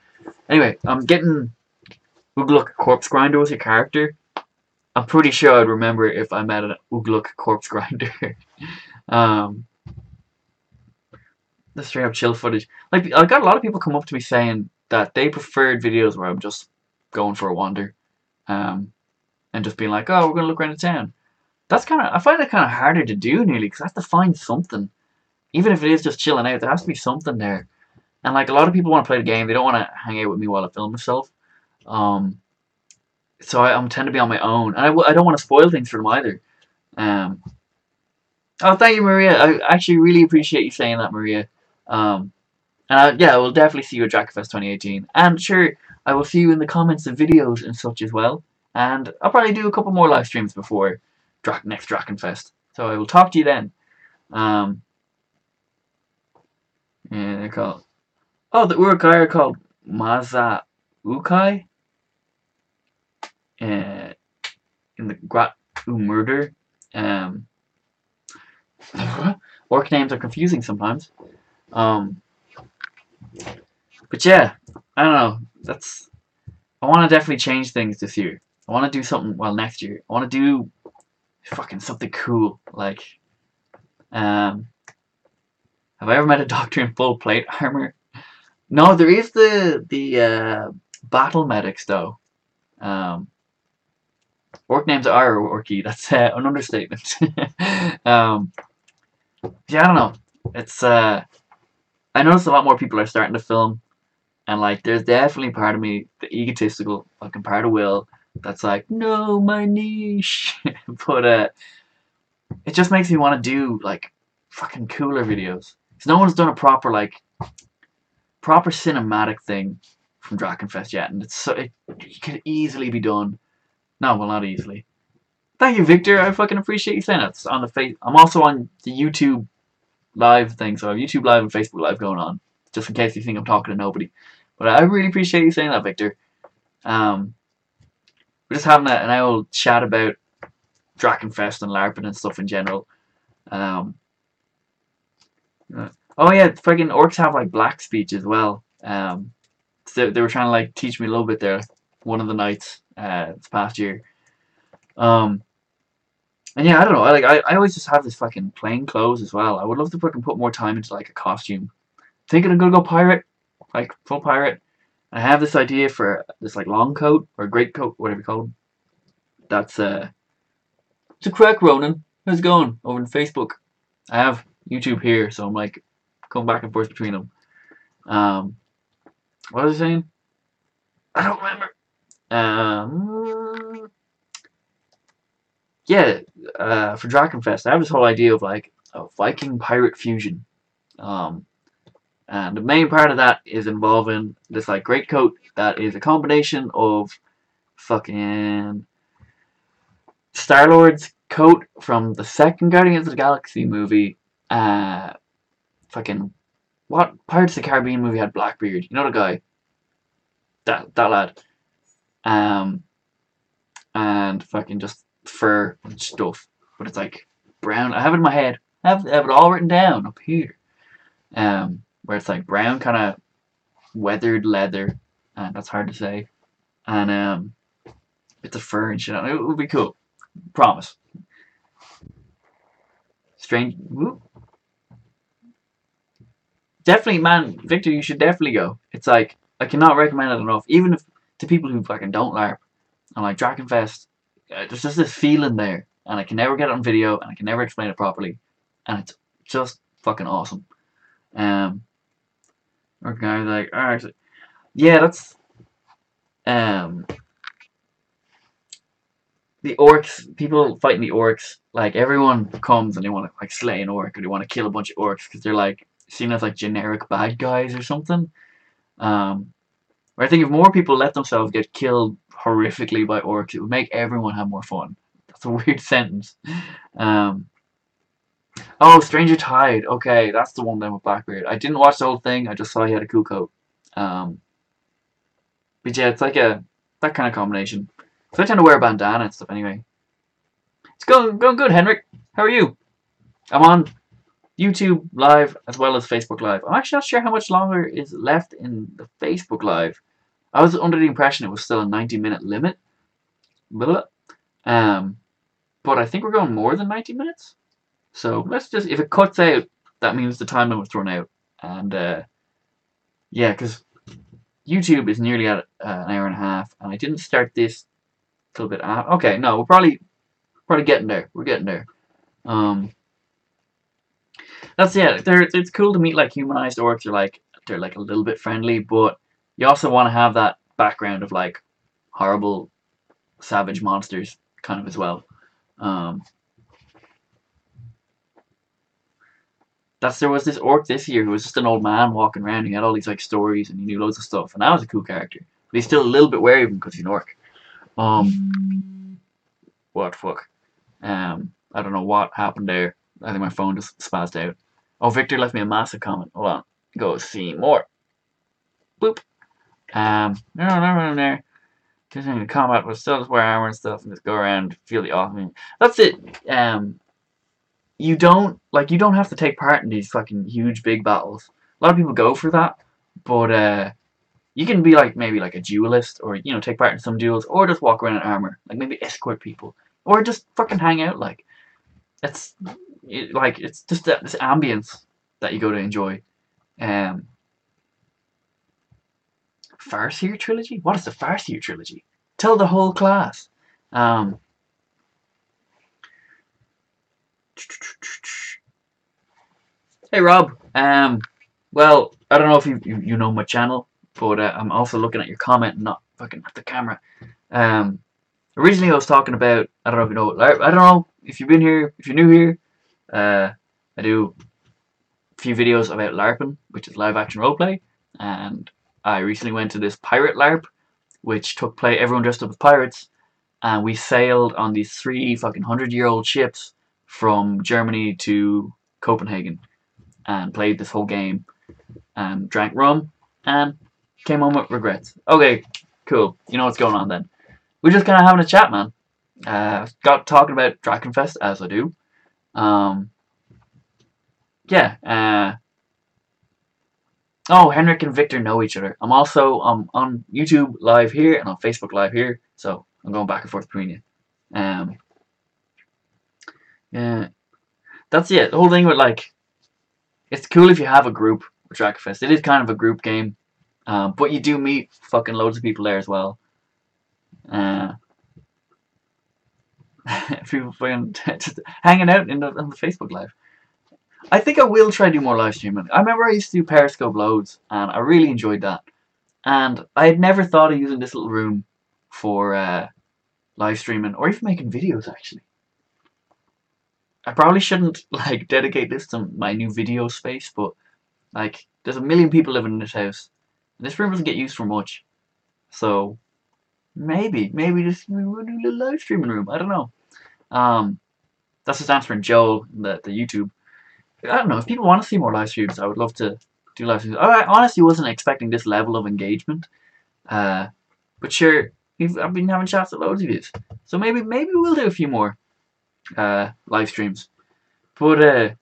Anyway, I'm getting. Ugluk Corpse Grinder was your character. I'm pretty sure I'd remember it if I met an Ugluk Corpse Grinder. um, the straight up chill footage. Like, I got a lot of people come up to me saying that they preferred videos where I'm just going for a wander. And just being like, oh, we're going to look around the town. That's kind of, I find it kind of harder to do nearly because I have to find something. Even if it is just chilling out, there has to be something there. And like a lot of people want to play the game, they don't want to hang out with me while I film myself. Um, so I tend to be on my own, and I don't want to spoil things for them either. Um, oh, thank you, Maria. I actually really appreciate you saying that, Maria. Um, yeah, I will definitely see you at Drakenfest 2018, and sure, I will see you in the comments of videos and such as well. And I'll probably do a couple more live streams before next Drakenfest. So I will talk to you then. Um, yeah, they're called. Oh, the Urukai are called Maza Ukai. In the Grat murder. Um, Orc names are confusing sometimes. Um, but yeah, I don't know. I want to definitely change things this year. I want to do something. Well, next year, I want to do fucking something cool. Like, have I ever met a doctor in full plate armor? No, there is the battle medics though. Um, Orc names are orky. That's an understatement. um, yeah, I don't know. It's I notice a lot more people are starting to film, and like, there's definitely part of me, the egotistical fucking part of Will, that's like, no, my niche. But it just makes me want to do like fucking cooler videos. Cause no one's done a proper cinematic thing from Drakenfest yet, and it could easily be done. No, well, not easily. Thank you, Victor. I fucking appreciate you saying that. It's on the face. I'm also on the YouTube live thing, so I have YouTube live and Facebook live going on, just in case you think I'm talking to nobody. But I really appreciate you saying that, Victor. We're just having an old chat about Drakenfest and LARPing and stuff in general. Um, oh yeah, friggin' orcs have like black speech as well. So they were trying to like teach me a little bit there one of the nights this past year. And yeah, I don't know. I always just have this fucking plain clothes as well. I would love to fucking put more time into like a costume. Thinking I'm gonna go pirate, like full pirate. I have this idea for this like long coat or great coat, whatever you call them. That's it's a crack, Ronan. How's it going over on Facebook? I have YouTube here, so I'm like going back and forth between them. What was I saying? I don't remember. Yeah, for Drakenfest, I have this whole idea of like a Viking pirate fusion. Um, and the main part of that is involving this like great coat that is a combination of fucking Star-Lord's coat from the second Guardians of the Galaxy movie. Fucking what Pirates of the Caribbean movie had Blackbeard? You know the guy, that lad. Um, and fucking just fur and stuff, but it's like brown. I have it in my head. I have it all written down up here. Where it's like brown, kind of weathered leather, and that's hard to say. And bits of fur and shit. It would be cool. Promise. Strange. Whoop. Definitely, man, Victor, you should definitely go. It's like I cannot recommend it enough. Even if to people who fucking don't LARP, I'm like Drakenfest. There's just this feeling there, and I can never get it on video, and I can never explain it properly, and it's just fucking awesome. Or guys like, alright, yeah, that's um the orcs. People fighting the orcs. Like everyone comes and they want to like slay an orc, or they want to kill a bunch of orcs because they're like seen as like generic bad guys or something. Where I think if more people let themselves get killed horrifically by orcs, it would make everyone have more fun. That's a weird sentence. Um, oh, Stranger Tide. Okay, that's the one then with Blackbeard. I didn't watch the whole thing. I just saw he had a cool coat. Um, but yeah, it's like that kind of combination. So I tend to wear a bandana and stuff anyway. It's going good, Henrik. How are you? I'm on YouTube Live as well as Facebook Live. I'm actually not sure how much longer is left in the Facebook Live. I was under the impression it was still a 90-minute limit. Blah. Um, but I think we're going more than 90 minutes. So let's just, if it cuts out, that means the time limit's run out. And yeah, because YouTube is nearly at an hour and a half, and I didn't start this till a bit after. Okay, no, we're probably getting there. We're getting there. Um, that's yeah. It's cool to meet like humanized orcs. They're like a little bit friendly, but you also want to have that background of like horrible, savage monsters kind of as well. Um, there was this orc this year who was just an old man walking around. He had all these like stories and he knew loads of stuff, and that was a cool character. But he's still a little bit wary of him because he's an orc. What fuck? I don't know what happened there. I think my phone just spazzed out. Oh, Victor left me a massive comment. Hold on. Go see more. Boop. No, there. Continuing to combat, but still just wear armor and stuff and just go around, feel the awesome. That's it. You don't have to take part in these fucking huge big battles. A lot of people go for that, but you can be like maybe like a duelist, or take part in some duels, or just walk around in armor, like maybe escort people, or just fucking hang out. Like it's just this ambience that you go to enjoy. Um, Farseer trilogy? What is the Farseer trilogy? Tell the whole class. Um, hey Rob. Well, I don't know if you know my channel, but I'm also looking at your comment, not fucking at the camera. Originally I was talking about, I don't know if you know, I don't know if you've been here, if you're new here. I do a few videos about LARPing, which is live action roleplay, and I recently went to this pirate LARP, which took place, everyone dressed up as pirates, and we sailed on these 3 fucking 100-year-old ships from Germany to Copenhagen, and played this whole game, and drank rum, and came home with regrets. Okay, cool. You know what's going on then. We're just kind of having a chat, man. Got talking about Drakenfest, as I do. Yeah. Oh, Henrik and Victor know each other. I'm also on YouTube Live here and on Facebook Live here, so I'm going back and forth between you. Yeah, that's it. The whole thing with like, it's cool if you have a group with Drakenfest. It is kind of a group game, but you do meet fucking loads of people there as well. People fucking just hanging out on the Facebook Live. I think I will try to do more live streaming. I remember I used to do Periscope loads, and I really enjoyed that. And I had never thought of using this little room for live streaming or even making videos. Actually, I probably shouldn't like dedicate this to my new video space, but like, there's a million people living in this house, and this room doesn't get used for much. So maybe this we'll do a little live streaming room. I don't know. That's just answering Joel, the YouTube. I don't know, if people want to see more live streams, I would love to do live streams. I honestly wasn't expecting this level of engagement, but sure, I've been having chats with loads of you, so maybe we'll do a few more live streams. But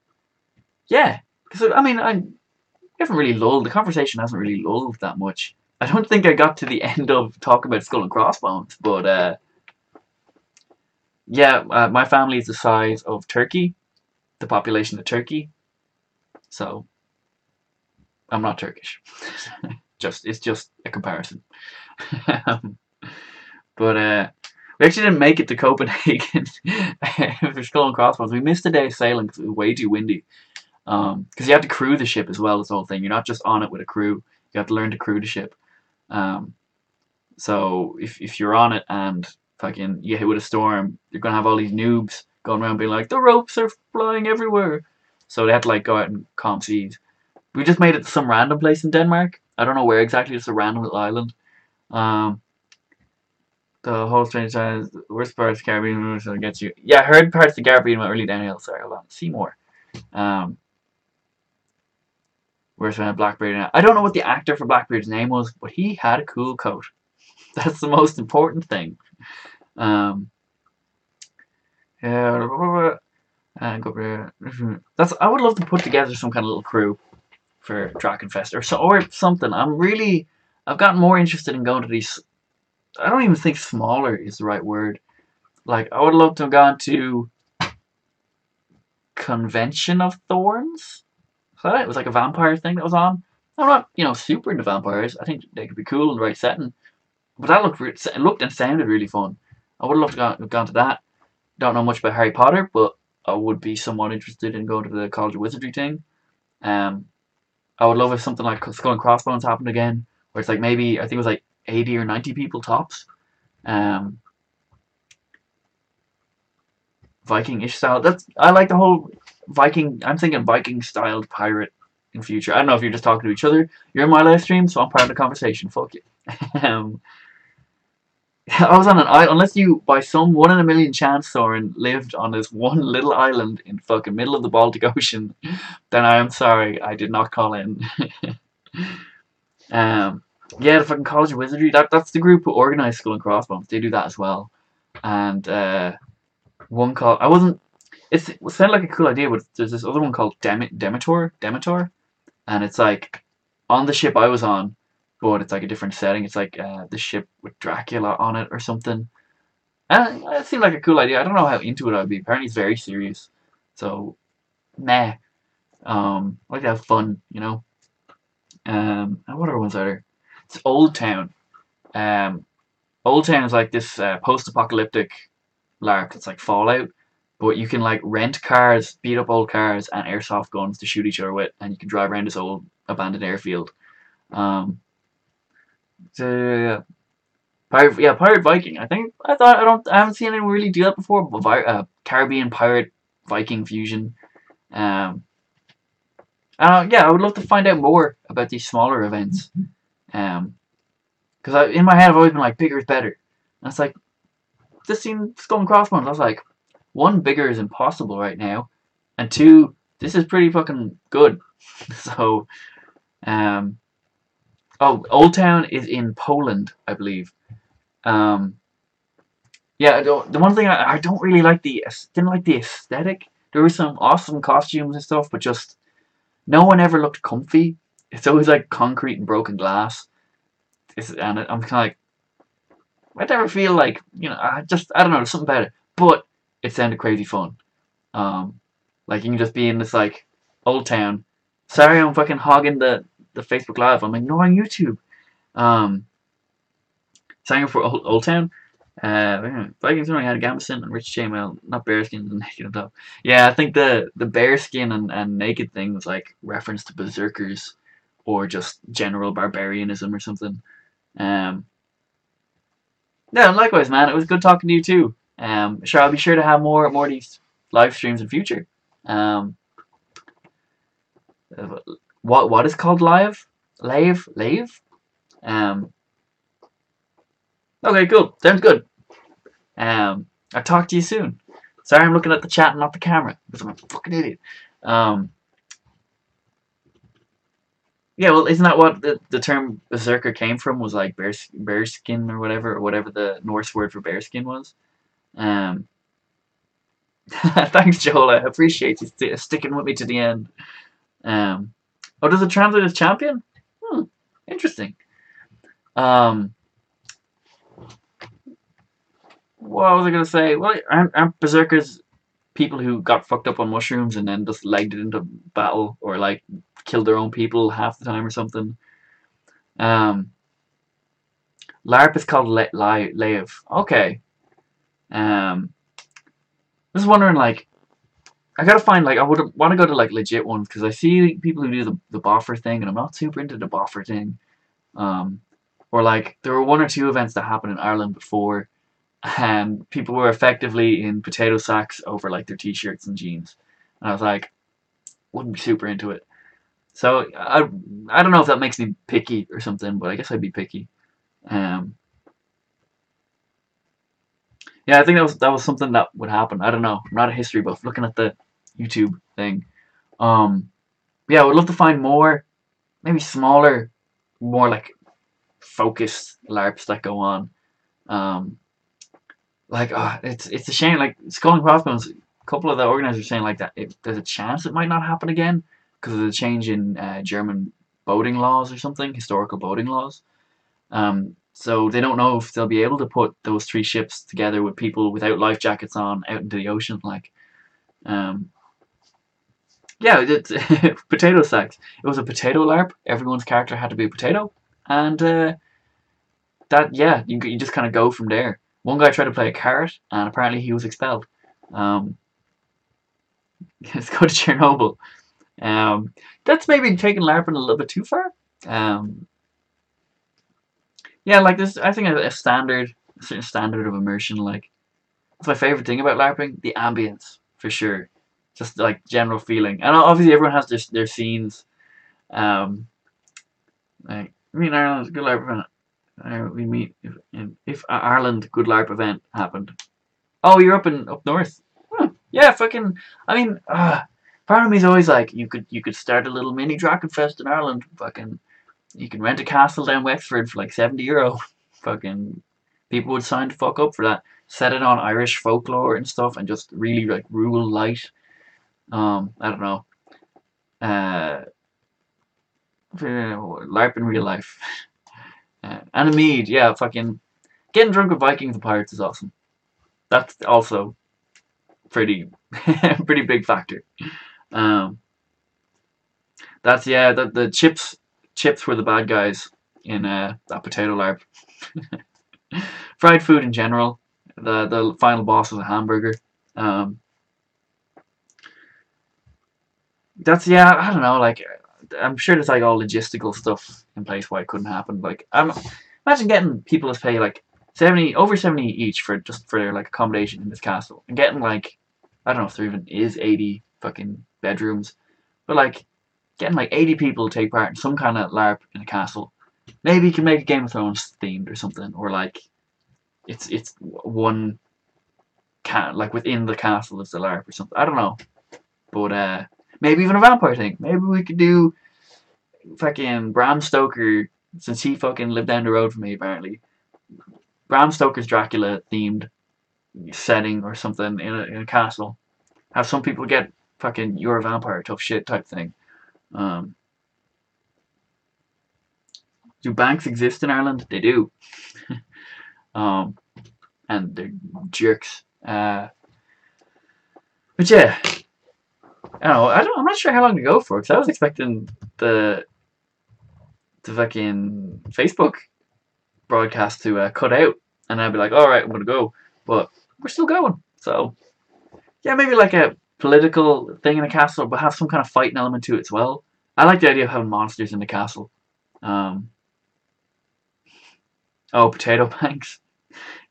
yeah, because I mean, I haven't really lulled. The conversation hasn't really lulled that much. I don't think I got to the end of talking about Skull and Crossbones, but yeah, my family is the size of Turkey, the population of Turkey, so I'm not Turkish. It's just a comparison. But we actually didn't make it to Copenhagen for Skull and Crossbones. We missed a day of sailing because it was way too windy. Because you have to crew the ship as well. This whole thing, you're not just on it with a crew. You have to learn to crew the ship. So if you're on it and fucking you hit with a storm, you're gonna have all these noobs going around being like, the ropes are flying everywhere. So they had to like go out and calm seas. We just made it to some random place in Denmark. I don't know where exactly. It's a random little island. The whole strange times, worst parts of the Caribbean gets you. Yeah, I heard parts of the Caribbean went really downhill. Sorry, hold on. See more. Whereas when Blackbeard now, I don't know what the actor for Blackbeard's name was, but he had a cool coat. That's the most important thing. Um, yeah, that's. I would love to put together some kind of little crew for Drakenfest or something. I've gotten more interested in going to these. I don't even think smaller is the right word. Like I would love to have gone to Convention of Thorns. So it was like a vampire thing that was on. I'm not, super into vampires. I think they could be cool in the right setting. But that looked and sounded really fun. I would love to have gone to that. Don't know much about Harry Potter, but I would be somewhat interested in going to the College of Wizardry thing. Um, I would love if something like Skull and Crossbones happened again, where it's like maybe I think it was like 80 or 90 people tops. Um, Viking-ish style. I like the whole Viking. I'm thinking Viking-styled pirate in future. I don't know if you're just talking to each other. You're in my live stream, so I'm part of the conversation. Fuck you. um, I was on an island. Unless you, by some one in a million chance, Soren, lived on this one little island in fucking middle of the Baltic Ocean, then I am sorry. I did not call in. um, yeah, the fucking College of Wizardry. That's the group who organized Skull and Crossbones. They do that as well. And one called I wasn't. It sounded like a cool idea, but there's this other one called Demetor, and it's like on the ship I was on, but it's like a different setting. It's like the ship with Dracula on it or something. And it seemed like a cool idea. I don't know how into it I'd be. Apparently, it's very serious. So, meh. I like to have fun, and what other ones are there? It's Old Town. Um, Old Town is like this post-apocalyptic lark. It's like Fallout, but you can like rent cars, beat up old cars, and airsoft guns to shoot each other with, and you can drive around this old abandoned airfield. Um, so, Pirate Viking. I haven't seen anyone really do that before. But Caribbean pirate Viking fusion. Um, I would love to find out more about these smaller events. Because in my head I've always been like bigger is better, and it's like this seemed Skull and Crossbones. I was like, one, bigger is impossible right now, and two, this is pretty fucking good. So, um, Old Town is in Poland, I believe. Um, yeah, the one thing I don't really like didn't like the aesthetic. There were some awesome costumes and stuff, but just no one ever looked comfy. It's always like concrete and broken glass. And I'm kind of like, I never feel like I don't know. There's something about it, but it sounded crazy fun. Um, like you can just be in this like old town. Sorry, I'm fucking hogging the Facebook Live. I'm ignoring YouTube. Um, Sang for Old Town. Vikings only had Gambeson and Rich Chainmail, not Bearskin and Naked on top. Yeah, I think the bearskin and naked thing was like reference to berserkers or just general barbarianism or something. Um, yeah, likewise, man. It was good talking to you too. Sure, I'll be sure to have more of these live streams in future. Um, what is called lave? Um, okay, cool. Sounds good. I'll talk to you soon. Sorry, I'm looking at the chat and not the camera because I'm a fucking idiot. Yeah, well, isn't that what the term berserker came from? Was like bearskin or whatever the Norse word for bearskin was. Um, Thanks, Joel. I appreciate you sticking with me to the end. Does it translate as champion? Interesting. Um, what was I gonna say? Well, aren't berserkers people who got fucked up on mushrooms and then just legged it into battle or like killed their own people half the time or something? Um, LARP is called Lave. Okay. Just wondering, like, I gotta find, like, I would want to go to, like, legit ones, because I see people who do the boffer thing, and I'm not super into the boffer thing. Or, like, there were one or two events that happened in Ireland before, and people were effectively in potato sacks over, like, their t-shirts and jeans. And I was like, wouldn't be super into it. So, I don't know if that makes me picky or something, but I guess I'd be picky. Yeah, I think that was something that would happen. I don't know. I'm not a history buff. Looking at the YouTube thing. Yeah, I would love to find more maybe smaller, more like focused LARPs that go on. Um, it's a shame. Like Skull and Crossbones, a couple of the organizers are saying like that there's a chance it might not happen again because of the change in German boating laws or something, historical boating laws. So they don't know if they'll be able to put those three ships together with people without life jackets on out into the ocean. Um, yeah, it's potato sacks. It was a potato LARP. Everyone's character had to be a potato, and that yeah, you just kind of go from there. One guy tried to play a carrot, and apparently he was expelled. Um, let's go to Chernobyl. Um, that's maybe taking LARPing a little bit too far. Um, yeah, like this, I think a standard, a certain standard of immersion. Like that's my favorite thing about LARPing, the ambience for sure. Just like general feeling, and obviously everyone has their scenes. Um, like I mean, Ireland's a good LARP event. We meet if Ireland good LARP event happened. Oh, you're up north. Yeah, fucking. I mean, part of me is always like, you could start a little mini Drakenfest in Ireland. Fucking, you can rent a castle down Wexford for like €70. Fucking, people would sign the fuck up for that. Set it on Irish folklore and stuff, and just really like rural light. I don't know. Uh, LARP in real life. And a mead, yeah, fucking getting drunk with Vikings and pirates is awesome. That's also pretty pretty big factor. Um, that's yeah. The chips were the bad guys in that potato LARP. Fried food in general. The final boss was a hamburger. Um, that's yeah. I don't know. Like I'm sure there's like all logistical stuff in place why it couldn't happen. Like imagine getting people to pay like 70 over 70 each for just for like accommodation in this castle and getting like I don't know if there even is 80 fucking bedrooms, but like getting like 80 people to take part in some kind of LARP in a castle. Maybe you can make a Game of Thrones themed or something, or like it's one like within the castle is the LARP or something. I don't know, but maybe even a vampire thing. Maybe we could do fucking Bram Stoker since he fucking lived down the road from me apparently. Bram Stoker's Dracula themed setting or something in a castle. Have some people get fucking you're a vampire tough shit type thing. Um, do banks exist in Ireland? They do. Um, and they're jerks. But yeah, I'm not sure how long to go for because I was expecting the the fucking Facebook broadcast to cut out, and I'd be like, all right, I'm gonna go, but we're still going. So yeah, maybe like a political thing in a castle, but have some kind of fighting element to it as well. I like the idea of having monsters in the castle. Um, oh, potato banks.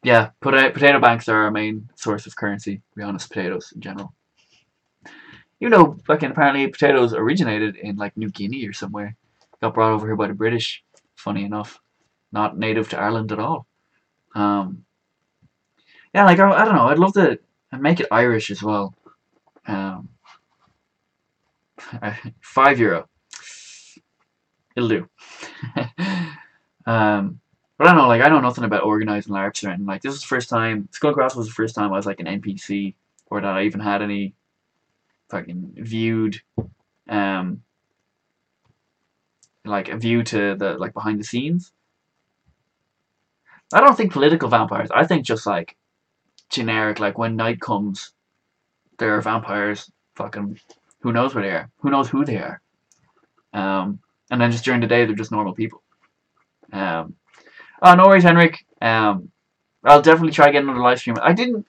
Yeah, potato banks are our main source of currency. To be honest, potatoes in general. You know, fucking apparently potatoes originated in like New Guinea or somewhere. Got brought over here by the British. Funny enough, not native to Ireland at all. Um, yeah, like I don't know. I'd love to make it Irish as well. Um, €5. It'll do. But I don't know. Like I know nothing about organizing LARPs or anything. Like this was the first time. Skullcross was the first time I was like an NPC or that I even had any fucking viewed um like a view to the like behind the scenes. I don't think political vampires. I think just like generic like when night comes there are vampires fucking who knows where they are. Who knows who they are. And then just during the day they're just normal people. Um oh no worries Henrik. I'll definitely try getting another live stream. I didn't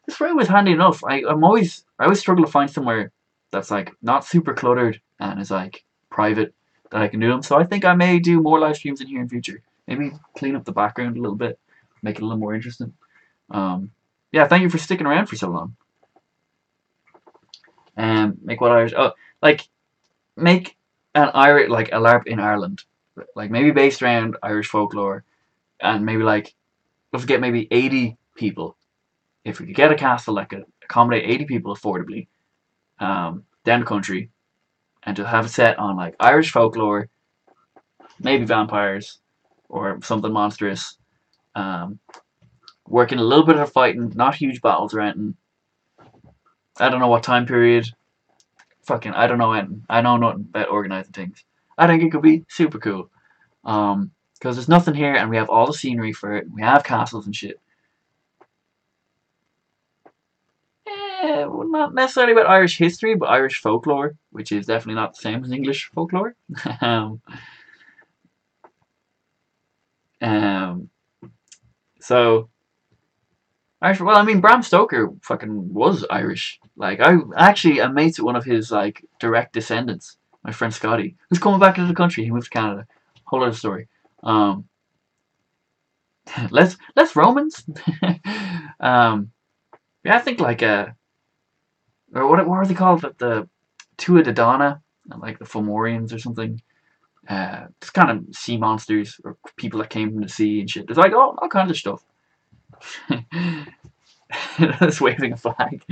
this room was handy enough. I always struggle to find somewhere that's like not super cluttered and is like private that I can do them. So I think I may do more live streams in here in future. Maybe clean up the background a little bit, make it a little more interesting. Yeah, thank you for sticking around for so long. Make what Irish? Oh, like make an Irish like a LARP in Ireland, like maybe based around Irish folklore, and maybe like let's get maybe 80 people. If we could get a castle that could accommodate 80 people affordably, down the country, and to have it set on like Irish folklore maybe vampires or something monstrous. Um, Working a little bit of fighting, not huge battles or anything. I don't know what time period. Fucking, I don't know anything. I know nothing about organizing things. I think it could be super cool. Because there's nothing here, and we have all the scenery for it. We have castles and shit. Well, not necessarily about Irish history, but Irish folklore, which is definitely not the same as English folklore. um, um, so Irish. Well, I mean, Bram Stoker fucking was Irish. Like, I actually am mates with one of his like direct descendants, my friend Scotty, who's coming back into the country. He moved to Canada. Whole other story. Um, less Romans. um, yeah, I think like or what are they called? The Tua de Donna, like the Fomorians or something. It's kind of sea monsters or people that came from the sea and shit. There's like all kinds of stuff. That's waving a flag.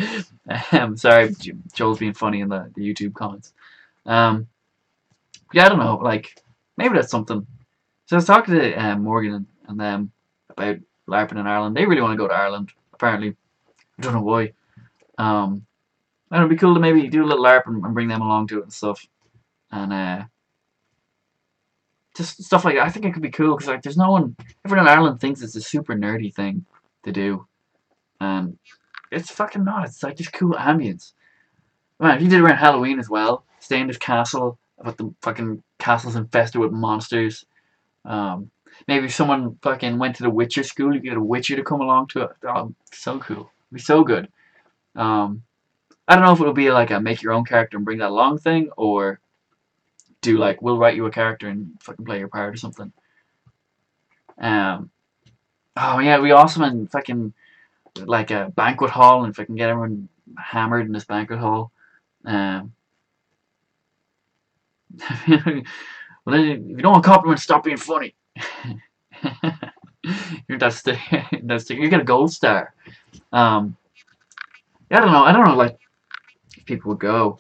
Sorry, Joel's being funny in the YouTube comments. Um, yeah, I don't know. Like maybe that's something. So I was talking to Morgan and them about LARPing in Ireland. They really want to go to Ireland. Apparently, I don't know why. Um, and it'd be cool to maybe do a little LARP and bring them along to it and stuff. And just stuff like that. I think it could be cool because like there's no one. Everyone in Ireland thinks it's a super nerdy thing to do, and it's fucking not. It's like just cool ambience. Man, if you did it around Halloween as well, stay in this castle, but the fucking castle's infested with monsters. Um, Maybe if someone fucking went to the Witcher school, you get a Witcher to come along to it. Oh, so cool. It'd be so good. Um, I don't know if it'll be like a make your own character and bring that along thing, or do like we'll write you a character and fucking play your part or something. Um, oh yeah, we also in fucking like a banquet hall and fucking get everyone hammered in this banquet hall. Um, well, if you don't want compliments, stop being funny. that's you get a gold star. Um, yeah, I don't know, like if people would go,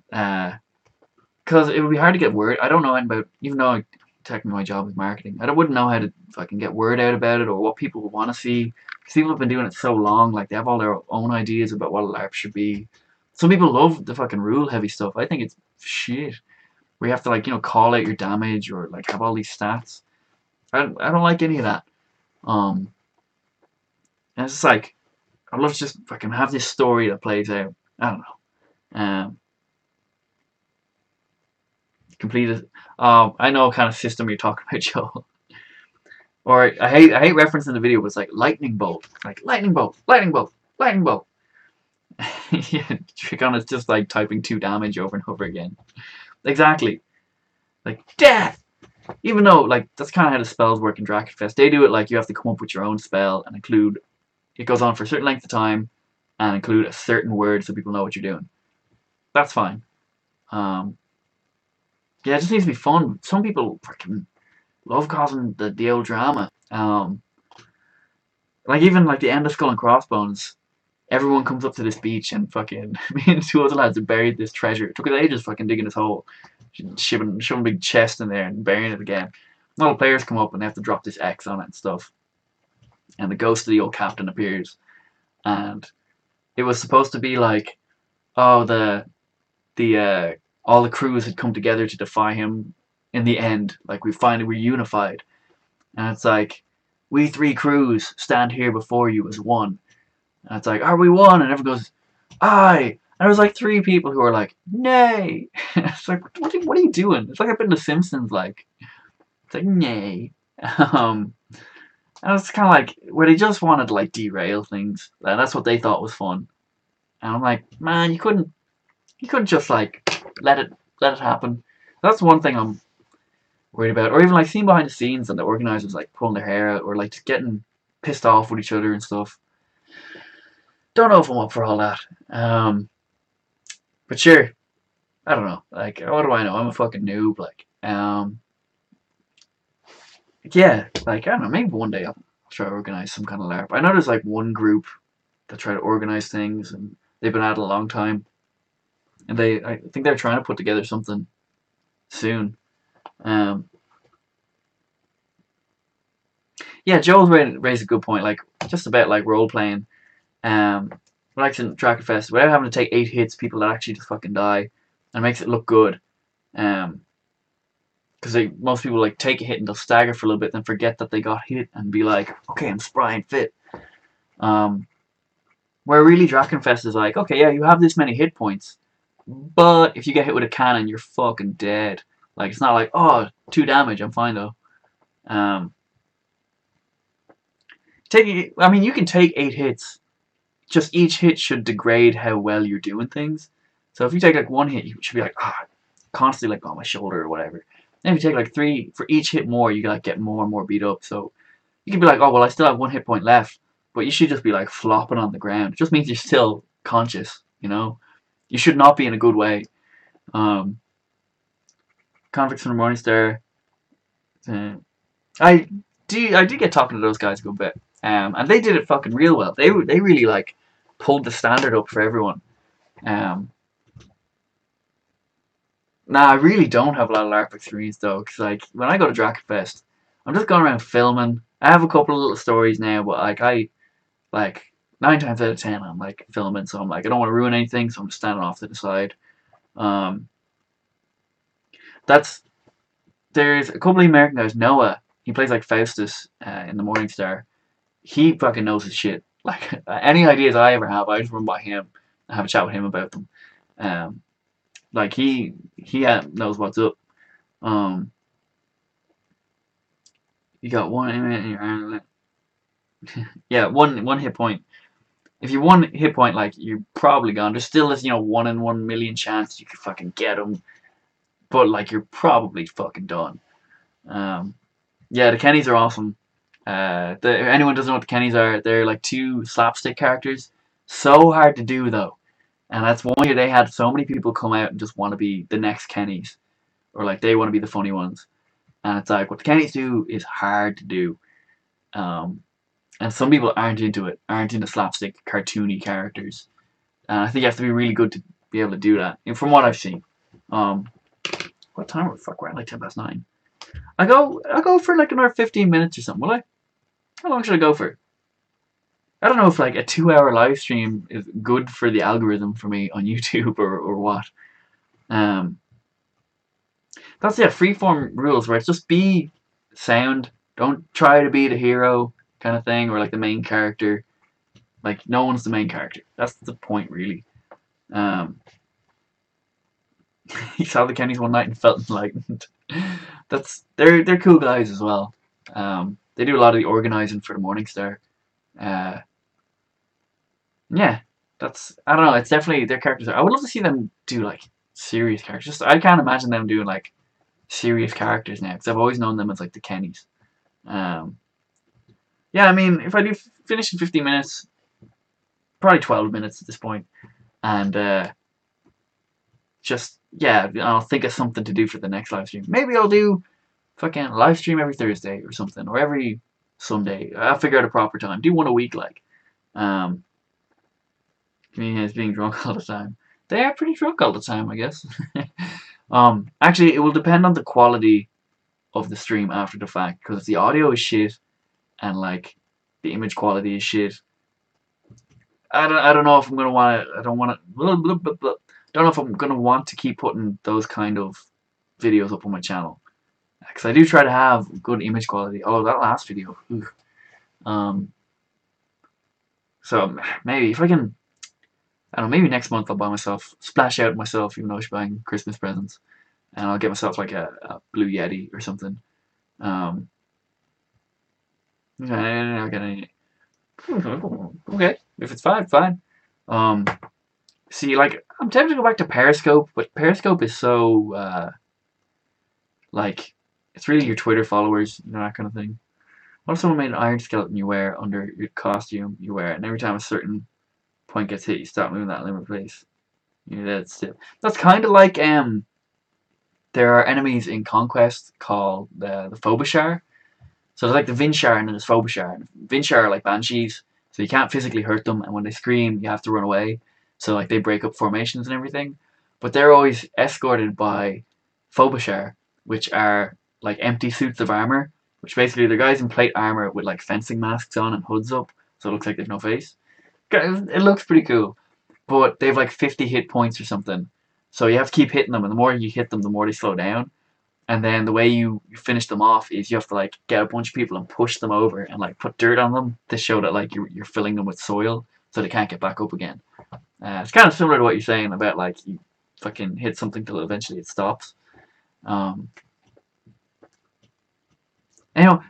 because it would be hard to get word. I don't know anything about, even though technically my job is marketing. I wouldn't know how to fucking get word out about it or what people would want to see. Because people have been doing it so long, like they have all their own ideas about what a LARP should be. Some people love the fucking rule heavy stuff. I think it's shit. Where you have to like call out your damage or like have all these stats. I don't like any of that. Um, and it's just like I'd love to just fucking have this story that plays out. I don't know. Completed. I know what kind of system you're talking about, Joe. Or I hate referencing the video, but it's like lightning bolt, like lightning bolt, lightning bolt, lightning bolt. Yeah, trick on it's just like typing 2 damage over and over again. Exactly. Like death. Even though like that's kind of how the spells work in Drakenfest. They do it like you have to come up with your own spell and include. It goes on for a certain length of time, and include a certain word so people know what you're doing. That's fine. Um, yeah, it just needs to be fun. Some people freaking love causing the old drama. Like even like the end of Skull and Crossbones, everyone comes up to this beach and fucking me and 2 other lads have buried this treasure. It took us ages fucking digging this hole, shoving a big chest in there and burying it again. All the players come up and they have to drop this X on it and stuff. And the ghost of the old captain appears. And it was supposed to be like, oh, the all the crews had come together to defy him in the end. Like we finally were unified. And it's like, we 3 crews stand here before you as one. And it's like, are we one? And everyone goes, aye. And there was like 3 people who are like, nay. It's like, what are you doing? It's like I've been to Simpsons, like. It's like, nay. And it's kind of like, where they just wanted to like derail things. That's what they thought was fun. And I'm like, man, you couldn't just like let it happen. That's one thing I'm worried about. Or even like seeing behind the scenes and the organizers like pulling their hair out or like just getting pissed off with each other and stuff. Don't know if I'm up for all that. But sure, I don't know. Like, what do I know? I'm a fucking noob. Like, yeah. Like, I don't know. Maybe one day I'll try to organize some kind of LARP. I know there's like one group that try to organize things, and they've been at it a long time. And I think they're trying to put together something soon. Yeah, Joel's raised a good point. Like just about like role playing. Like in Dragonfest, without having to take 8 hits, people that actually just fucking die, and it makes it look good. Um, because most people like take a hit and they'll stagger for a little bit, then forget that they got hit and be like, okay, I'm spry and fit. Um, where really Drakenfest is like, okay, yeah, you have this many hit points, but if you get hit with a cannon, you're fucking dead. Like it's not like, oh, 2 damage, I'm fine though. Um, I mean, you can take 8 hits. Just each hit should degrade how well you're doing things. So if you take like 1 hit, you should be like, constantly like on my shoulder or whatever. And if you take like 3 for each hit more, you like get more and more beat up. So you can be like, oh well, I still have 1 hit point left, but you should just be like flopping on the ground. It just means you're still conscious. You should not be in a good way. Um, Convicts from the Morningstar. Uh, I did get talking to those guys a good bit, and they did it fucking real well. They really like pulled the standard up for everyone. Um, I really don't have a lot of LARP experience though, because like when I go to Drakenfest, I'm just going around filming. I have a couple of little stories now, but like 9 times out of 10 I'm like filming, so I'm like I don't want to ruin anything, so I'm just standing off to the side. Um, that's There's a couple of American guys. Noah, he plays like Faustus in the Morningstar. He fucking knows his shit. Like any ideas I ever have, I just run by him and have a chat with him about them. Um, like he knows what's up. Um, you got one in your arm. Yeah, one hit point. If you 1 hit point, like you're probably gone. There's still this 1 in 1 million chance you could fucking get them, but like you're probably fucking done. Um, yeah, the Kennys are awesome. If anyone doesn't know what the Kennys are, they're like 2 slapstick characters. So hard to do though, and that's one year they had so many people come out and just want to be the next Kennys, or like they want to be the funny ones. And it's like what the Kennys do is hard to do. Um, and some people aren't into it, aren't into slapstick cartoony characters. And I think you have to be really good to be able to do that. And from what I've seen, um, what time? Fuck, we're at like 9:10. I'll go for like another 15 minutes or something. Will I? How long should I go for? I don't know if like a 2 hour live stream is good for the algorithm for me on YouTube or what. Um, that's freeform rules where it's just be sound. Don't try to be the hero kind of thing or like the main character. Like no one's the main character. That's the point really. Um, he saw the Kennys one night and felt enlightened. They're cool guys as well. They do a lot of the organizing for the Morningstar. Uh, yeah, I don't know. It's definitely their characters. I would love to see them do like serious characters. Just I can't imagine them doing like serious characters now because I've always known them as like the Kennys. Um, yeah, I mean, if I do finish in 15 minutes, probably 12 minutes at this point, and just I'll think of something to do for the next live stream. Maybe I'll do fucking live stream every Thursday or something, or every Sunday. I'll figure out a proper time. Do one a week, like. Um, Comedians being drunk all the time. They are pretty drunk all the time, I guess. Actually, it will depend on the quality of the stream after the fact, because if the audio is shit and like the image quality is shit, I don't know if I'm gonna want to. I don't want to. Don't know if I'm gonna want to keep putting those kind of videos up on my channel, because I do try to have good image quality. Oh, that last video. Um. So maybe if I can. I don't know, maybe next month I'll buy myself, splash out myself, even though I should buy Christmas presents. And I'll get myself like a Blue Yeti or something. Um, okay, if it's fine, fine. Um, See, like, I'm tempted to go back to Periscope, but Periscope is so, like, it's really your Twitter followers, that kind of thing. What if someone made an iron skeleton you wear under your costume you wear, and every time a certain point gets hit, you stop moving that limb in place? You're dead still. That's kind of like, there are enemies in Conquest called the Phobashar. So there's like the Vinshar and then there's Phobashar. Vinshar are like banshees, so you can't physically hurt them, and when they scream, you have to run away. So like they break up formations and everything, but they're always escorted by Phobashar, which are like empty suits of armor, which basically they're guys in plate armor with like fencing masks on and hoods up, so it looks like they've no face. It looks pretty cool, but they have like 50 hit points or something, so you have to keep hitting them, and the more you hit them, the more they slow down. And then the way you finish them off is you have to like get a bunch of people and push them over and like put dirt on them to show that like you're filling them with soil so they can't get back up again. It's kind of similar to what you're saying about like you fucking hit something till eventually it stops. Um, you know,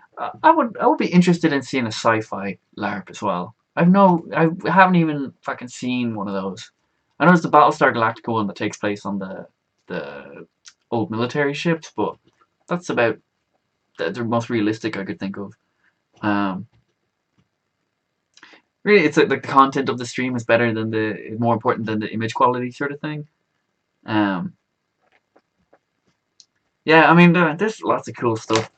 I would be interested in seeing a sci-fi LARP as well. I haven't even fucking seen one of those. I know it's the Battlestar Galactica one that takes place on the old military ships, but that's about the most realistic I could think of. Um, really, it's like the content of the stream is better than more important than the image quality sort of thing. Um, yeah, I mean, there's lots of cool stuff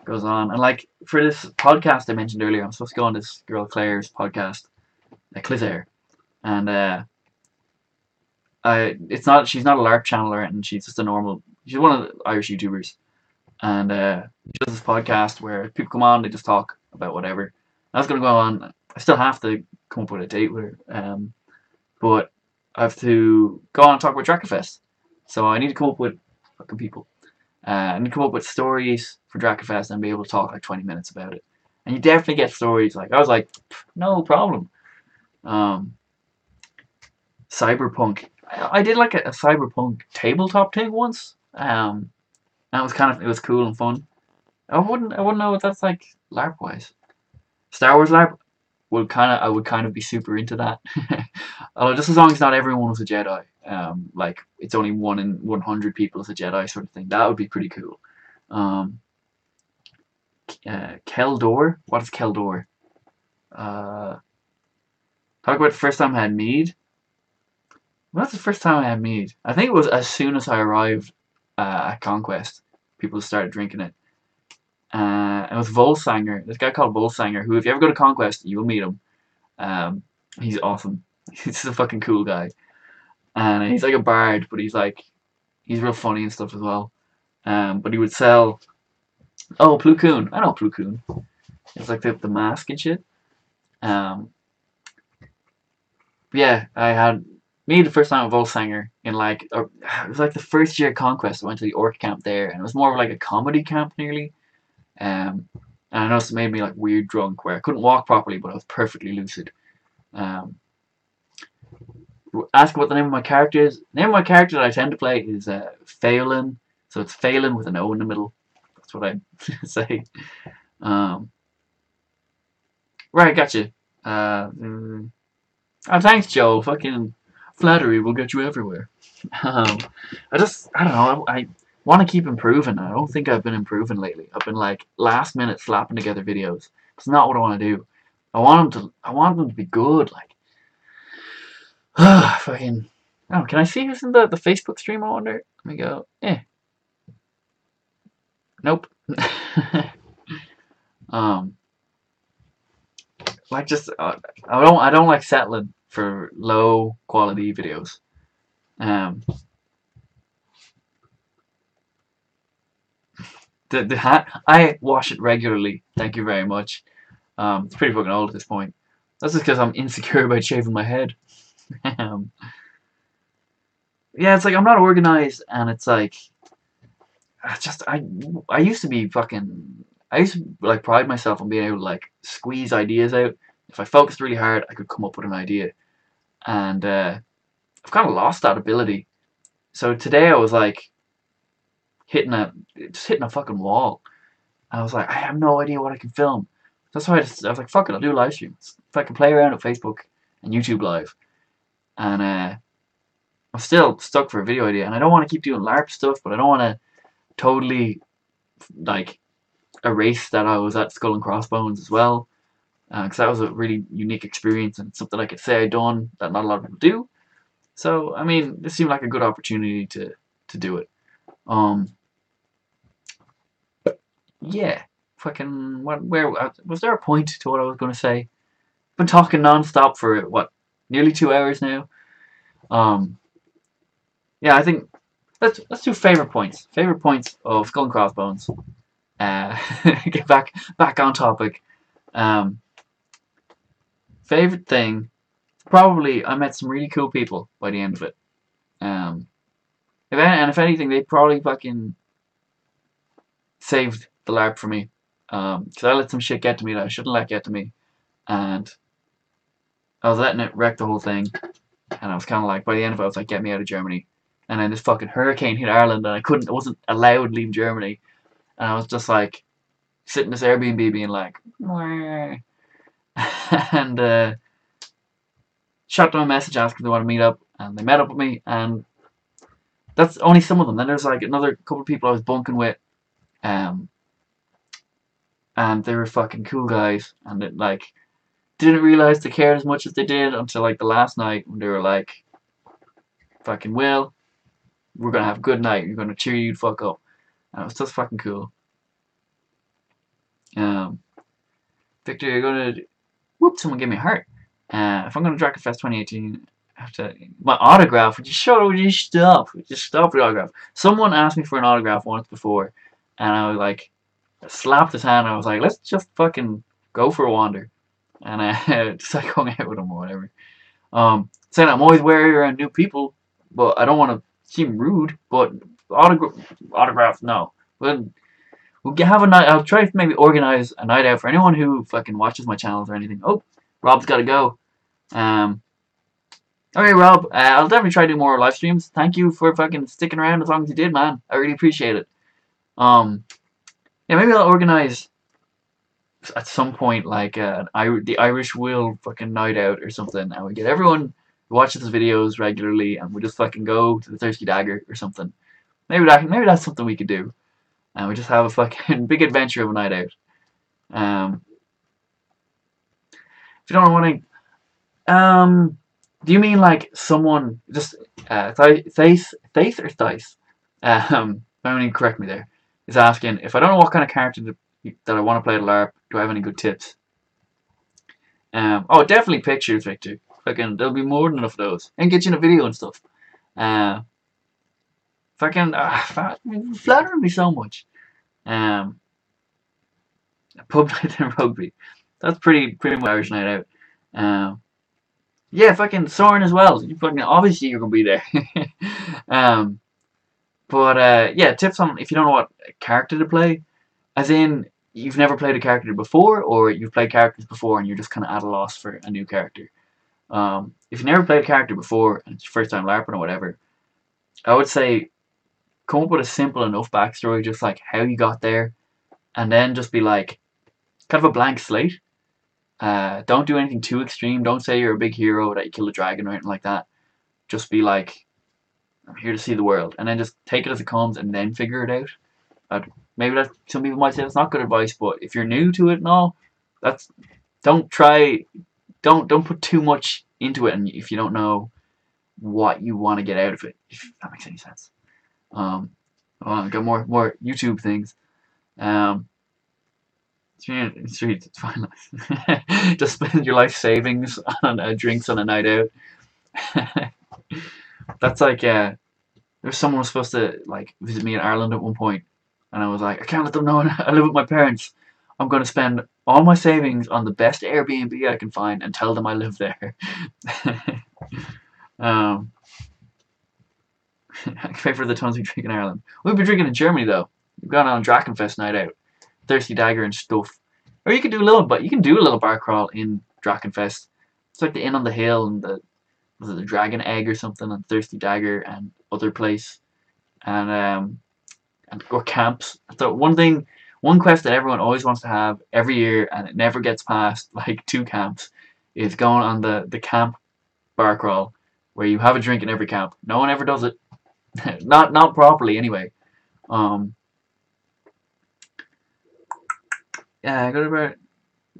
goes on, and like for this podcast I mentioned earlier, I'm supposed to go on this girl Claire's podcast, Clizair, and she's not a LARP channeler, and she's one of the Irish YouTubers, and she does this podcast where people come on, they just talk about whatever. I was gonna go on. I still have to come up with a date with her, but I have to go on and talk about Dracofest. So I need to come up with fucking people. I need to come up with stories for Dracofest and be able to talk like 20 minutes about it. And you definitely get stories like I was like, no problem. Cyberpunk. I did like a cyberpunk tabletop thing once. And it was cool and fun. I wouldn't know if that's like LARP wise. Star Wars LARP I would kind of be super into that. Although just as long as not everyone was a Jedi. Like it's only 1 in 100 people as a Jedi sort of thing. That would be pretty cool. Keldor. What is Keldor? Talk about the first time I had mead. What's the first time I had mead? I think it was as soon as I arrived at Conquest. People started drinking it. It was Volsanger, this guy called Volsanger, who if you ever go to Conquest, you'll meet him. He's awesome. He's a fucking cool guy. And he's like a bard, but he's real funny and stuff as well. But he would sell, Plo Koon. I know Plo Koon. It's like the mask and shit. Yeah, I had me the first time with Volsanger in it was like the first year of Conquest. I went to the orc camp there, and it was more of like a comedy camp nearly. And I noticed it made me like weird drunk where I couldn't walk properly, but I was perfectly lucid. Ask what the name of my character is. The name of my character that I tend to play is Phelan. So it's Phelan with an O in the middle. That's what I say. Right, gotcha. Thanks, Joe. Fucking flattery will get you everywhere. I don't know. I want to keep improving. I don't think I've been improving lately. I've been like last minute slapping together videos. It's not what I want to do. I want them to be good. Like, fucking. Oh, can I see who's in the Facebook stream? I wonder. Let me go. Nope. Like just I don't like settling for low quality videos. The hat, I wash it regularly. Thank you very much. It's pretty fucking old at this point. That's just because I'm insecure about shaving my head. Yeah, it's like I'm not organized, and it's like I used to be fucking. I used to like pride myself on being able to like squeeze ideas out. If I focused really hard, I could come up with an idea, and I've kind of lost that ability. So today I was like hitting a fucking wall. I was like, I have no idea what I can film. That's why I was like, fuck it, I'll do a live stream. If I can play around at Facebook and YouTube Live, and I'm still stuck for a video idea, and I don't want to keep doing LARP stuff, but I don't want to totally like erase that I was at Skull and Crossbones as well, because that was a really unique experience and something I could say I'd done that not a lot of people do. So I mean, this seemed like a good opportunity to do it. Yeah, fucking where was there a point to what I was going to say? I've been talking non-stop for what, nearly 2 hours now. Yeah, I think let's do favorite points. Favorite points of Skull and Crossbones. Get back on topic. Um, favorite thing, probably I met some really cool people by the end of it. Um, if anything, they probably fucking saved the LARP for me. Because I let some shit get to me that I shouldn't let get to me, and I was letting it wreck the whole thing. And I was kind of like, by the end of it, I was like, get me out of Germany. And then this fucking hurricane hit Ireland, and I wasn't allowed to leave Germany. And I was just like, sitting in this Airbnb being like, and shot them a message asking if they want to meet up, and they met up with me, and that's only some of them. Then there's like another couple of people I was bunking with, um, and they were fucking cool guys, and it like didn't realize they cared as much as they did until like the last night when they were like, fucking Will, we're gonna have a good night. You're gonna cheer you the fuck up, and it was just fucking cool. Um, Victor, you're gonna whoop! Someone give me a heart. If I'm going to Drakenfest 2018, I have to my autograph. Would you stop? Would you stop the autograph? Someone asked me for an autograph once before, and I was like, slapped his hand. And I was like, let's just fucking go for a wander, and I just like hung out with him or whatever. Saying I'm always wary around new people, but I don't want to seem rude. But autograph, no. We'll have a night. I'll try to maybe organize a night out for anyone who fucking watches my channels or anything. Oh, Rob's got to go. Okay, Rob. I'll definitely try to do more live streams. Thank you for fucking sticking around as long as you did, man. I really appreciate it. Yeah, maybe I'll organize at some point like the Irish Will fucking night out or something, and we get everyone who watches the videos regularly, and we just fucking go to the Thirsty Dagger or something. Maybe that's something we could do, and we just have a fucking big adventure of a night out. If you don't want to, do you mean like someone just Thace or Thice? I mean, correct me there. Is asking if I don't know what kind of character that I want to play at LARP. Do I have any good tips? Oh, definitely pictures, Victor. Fucking, there'll be more than enough of those, and get you in a video and stuff. Fucking, flattering me so much. Pub night and rugby. That's pretty much Irish night out. Yeah, fucking Soren as well. You fucking obviously you're gonna be there. Yeah, tips on if you don't know what character to play, as in you've never played a character before, or you've played characters before and you're just kind of at a loss for a new character. If you've never played a character before and it's your first time LARPing or whatever, I would say come up with a simple enough backstory, just like how you got there, and then just be like kind of a blank slate. Don't do anything too extreme. Don't say you're a big hero that you kill a dragon or anything like that. Just be like, I'm here to see the world, and then just take it as it comes, and then figure it out. Maybe that some people might say that's not good advice, but if you're new to it, no, don't put too much into it, and if you don't know what you want to get out of it, if that makes any sense. I've got more YouTube things. Streets, it's fine. Just spend your life savings on drinks on a night out. That's like there's someone was supposed to like visit me in Ireland at one point, and I was like, I can't let them know I live with my parents. I'm going to spend all my savings on the best Airbnb I can find and tell them I live there. I can pay for the tons we drink in Ireland. We've been drinking in Germany though. We've gone on Drakenfest night out, Thirsty Dagger and stuff. Or you can do a little bar crawl in Drakenfest. It's like the Inn on the Hill and the Dragon Egg or something, and Thirsty Dagger and other place, and or camps. So one quest that everyone always wants to have every year, and it never gets past like 2 camps, is going on the camp bar crawl, where you have a drink in every camp. No one ever does it, not properly anyway. Yeah, go to bar,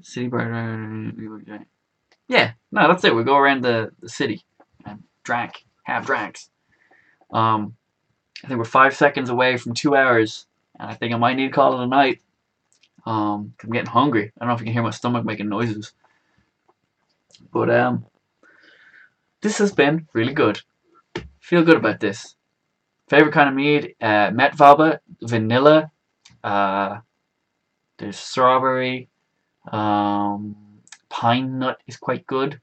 city bar. Yeah, no, that's it. We go around the city and have drinks. I think we're 5 seconds away from 2 hours, and I think I might need to call it a night. I'm getting hungry. I don't know if you can hear my stomach making noises, but this has been really good. Feel good about this. Favorite kind of mead: Metvaba, vanilla, There's strawberry. Um, Pine nut is quite good.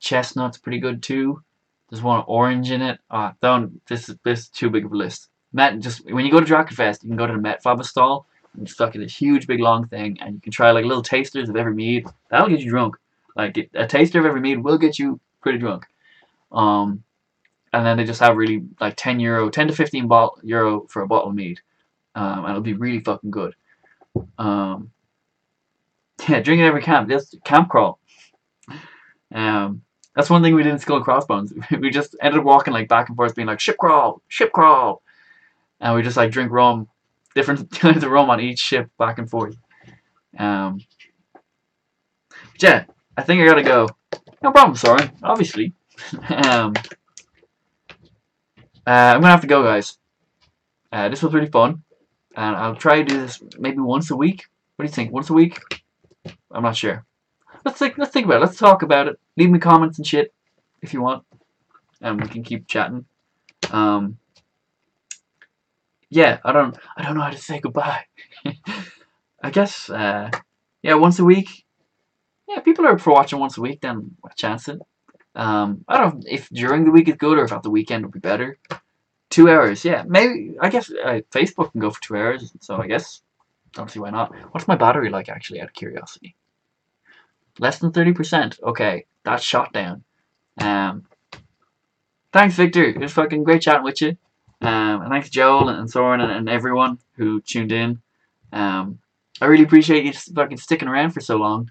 Chestnut's pretty good too. There's one orange in it. Don't. This is too big of a list. Met just when you go to Drakenfest, you can go to the Met Faba stall and it's fucking a huge big long thing, and you can try like little tasters of every mead. That'll get you drunk. Like a taster of every mead will get you pretty drunk. Um, and then they just have really like €10, 10 to 15 euro for a bottle of mead. And it'll be really fucking good. Um, yeah, drinking every camp. Just camp crawl. Um, that's one thing we did in school at Crossbones. We just ended up walking like back and forth, being like ship crawl, and we just like drink rum, different kinds of rum on each ship, back and forth. Um, but yeah, I think I gotta go. No problem, sorry. Obviously. um, I'm gonna have to go, guys. This was really fun, and I'll try to do this maybe once a week. What do you think? Once a week? I'm not sure. Let's think about it. Let's talk about it. Leave me comments and shit if you want, and we can keep chatting. Um, yeah, I don't know how to say goodbye. I guess yeah, once a week. Yeah, people are up for watching once a week. Then chance it. I don't know if during the week is good or if at the weekend would be better. 2 hours, yeah, maybe. I guess Facebook can go for 2 hours, so I guess don't see why not. What's my battery like actually? Out of curiosity, less than 30%. Okay, that's shot down. Um, Thanks, Victor. It was fucking great chatting with you. And thanks, Joel and Soren and everyone who tuned in. I really appreciate you fucking sticking around for so long.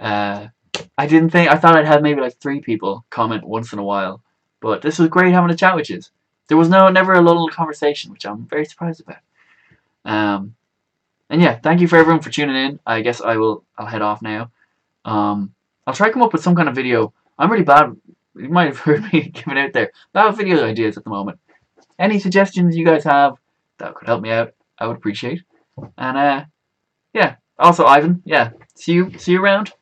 I thought I'd have maybe like 3 people comment once in a while, but this was great having a chat with you. There was never a lull conversation, which I'm very surprised about. And yeah, thank you for everyone for tuning in. I guess I'll head off now. I'll try to come up with some kind of video. I'm really bad. You might have heard me giving out there. Bad video ideas at the moment. Any suggestions you guys have that could help me out, I would appreciate. And yeah. Also, Ivan. Yeah. See you around.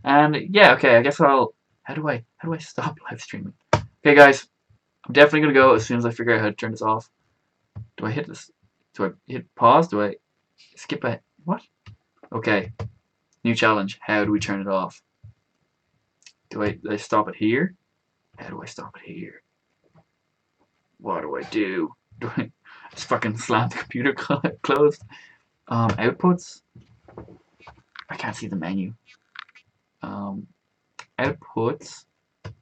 And yeah. Okay. I guess I'll. How do I stop live streaming? Okay, guys. I'm definitely gonna go as soon as I figure out how to turn this off. Do I hit this? Do I hit pause? Do I skip ahead? What? Okay. New challenge. How do we turn it off? Do I stop it here? How do I stop it here? What do I do? Do I just fucking slam the computer closed? Outputs? I can't see the menu. Outputs.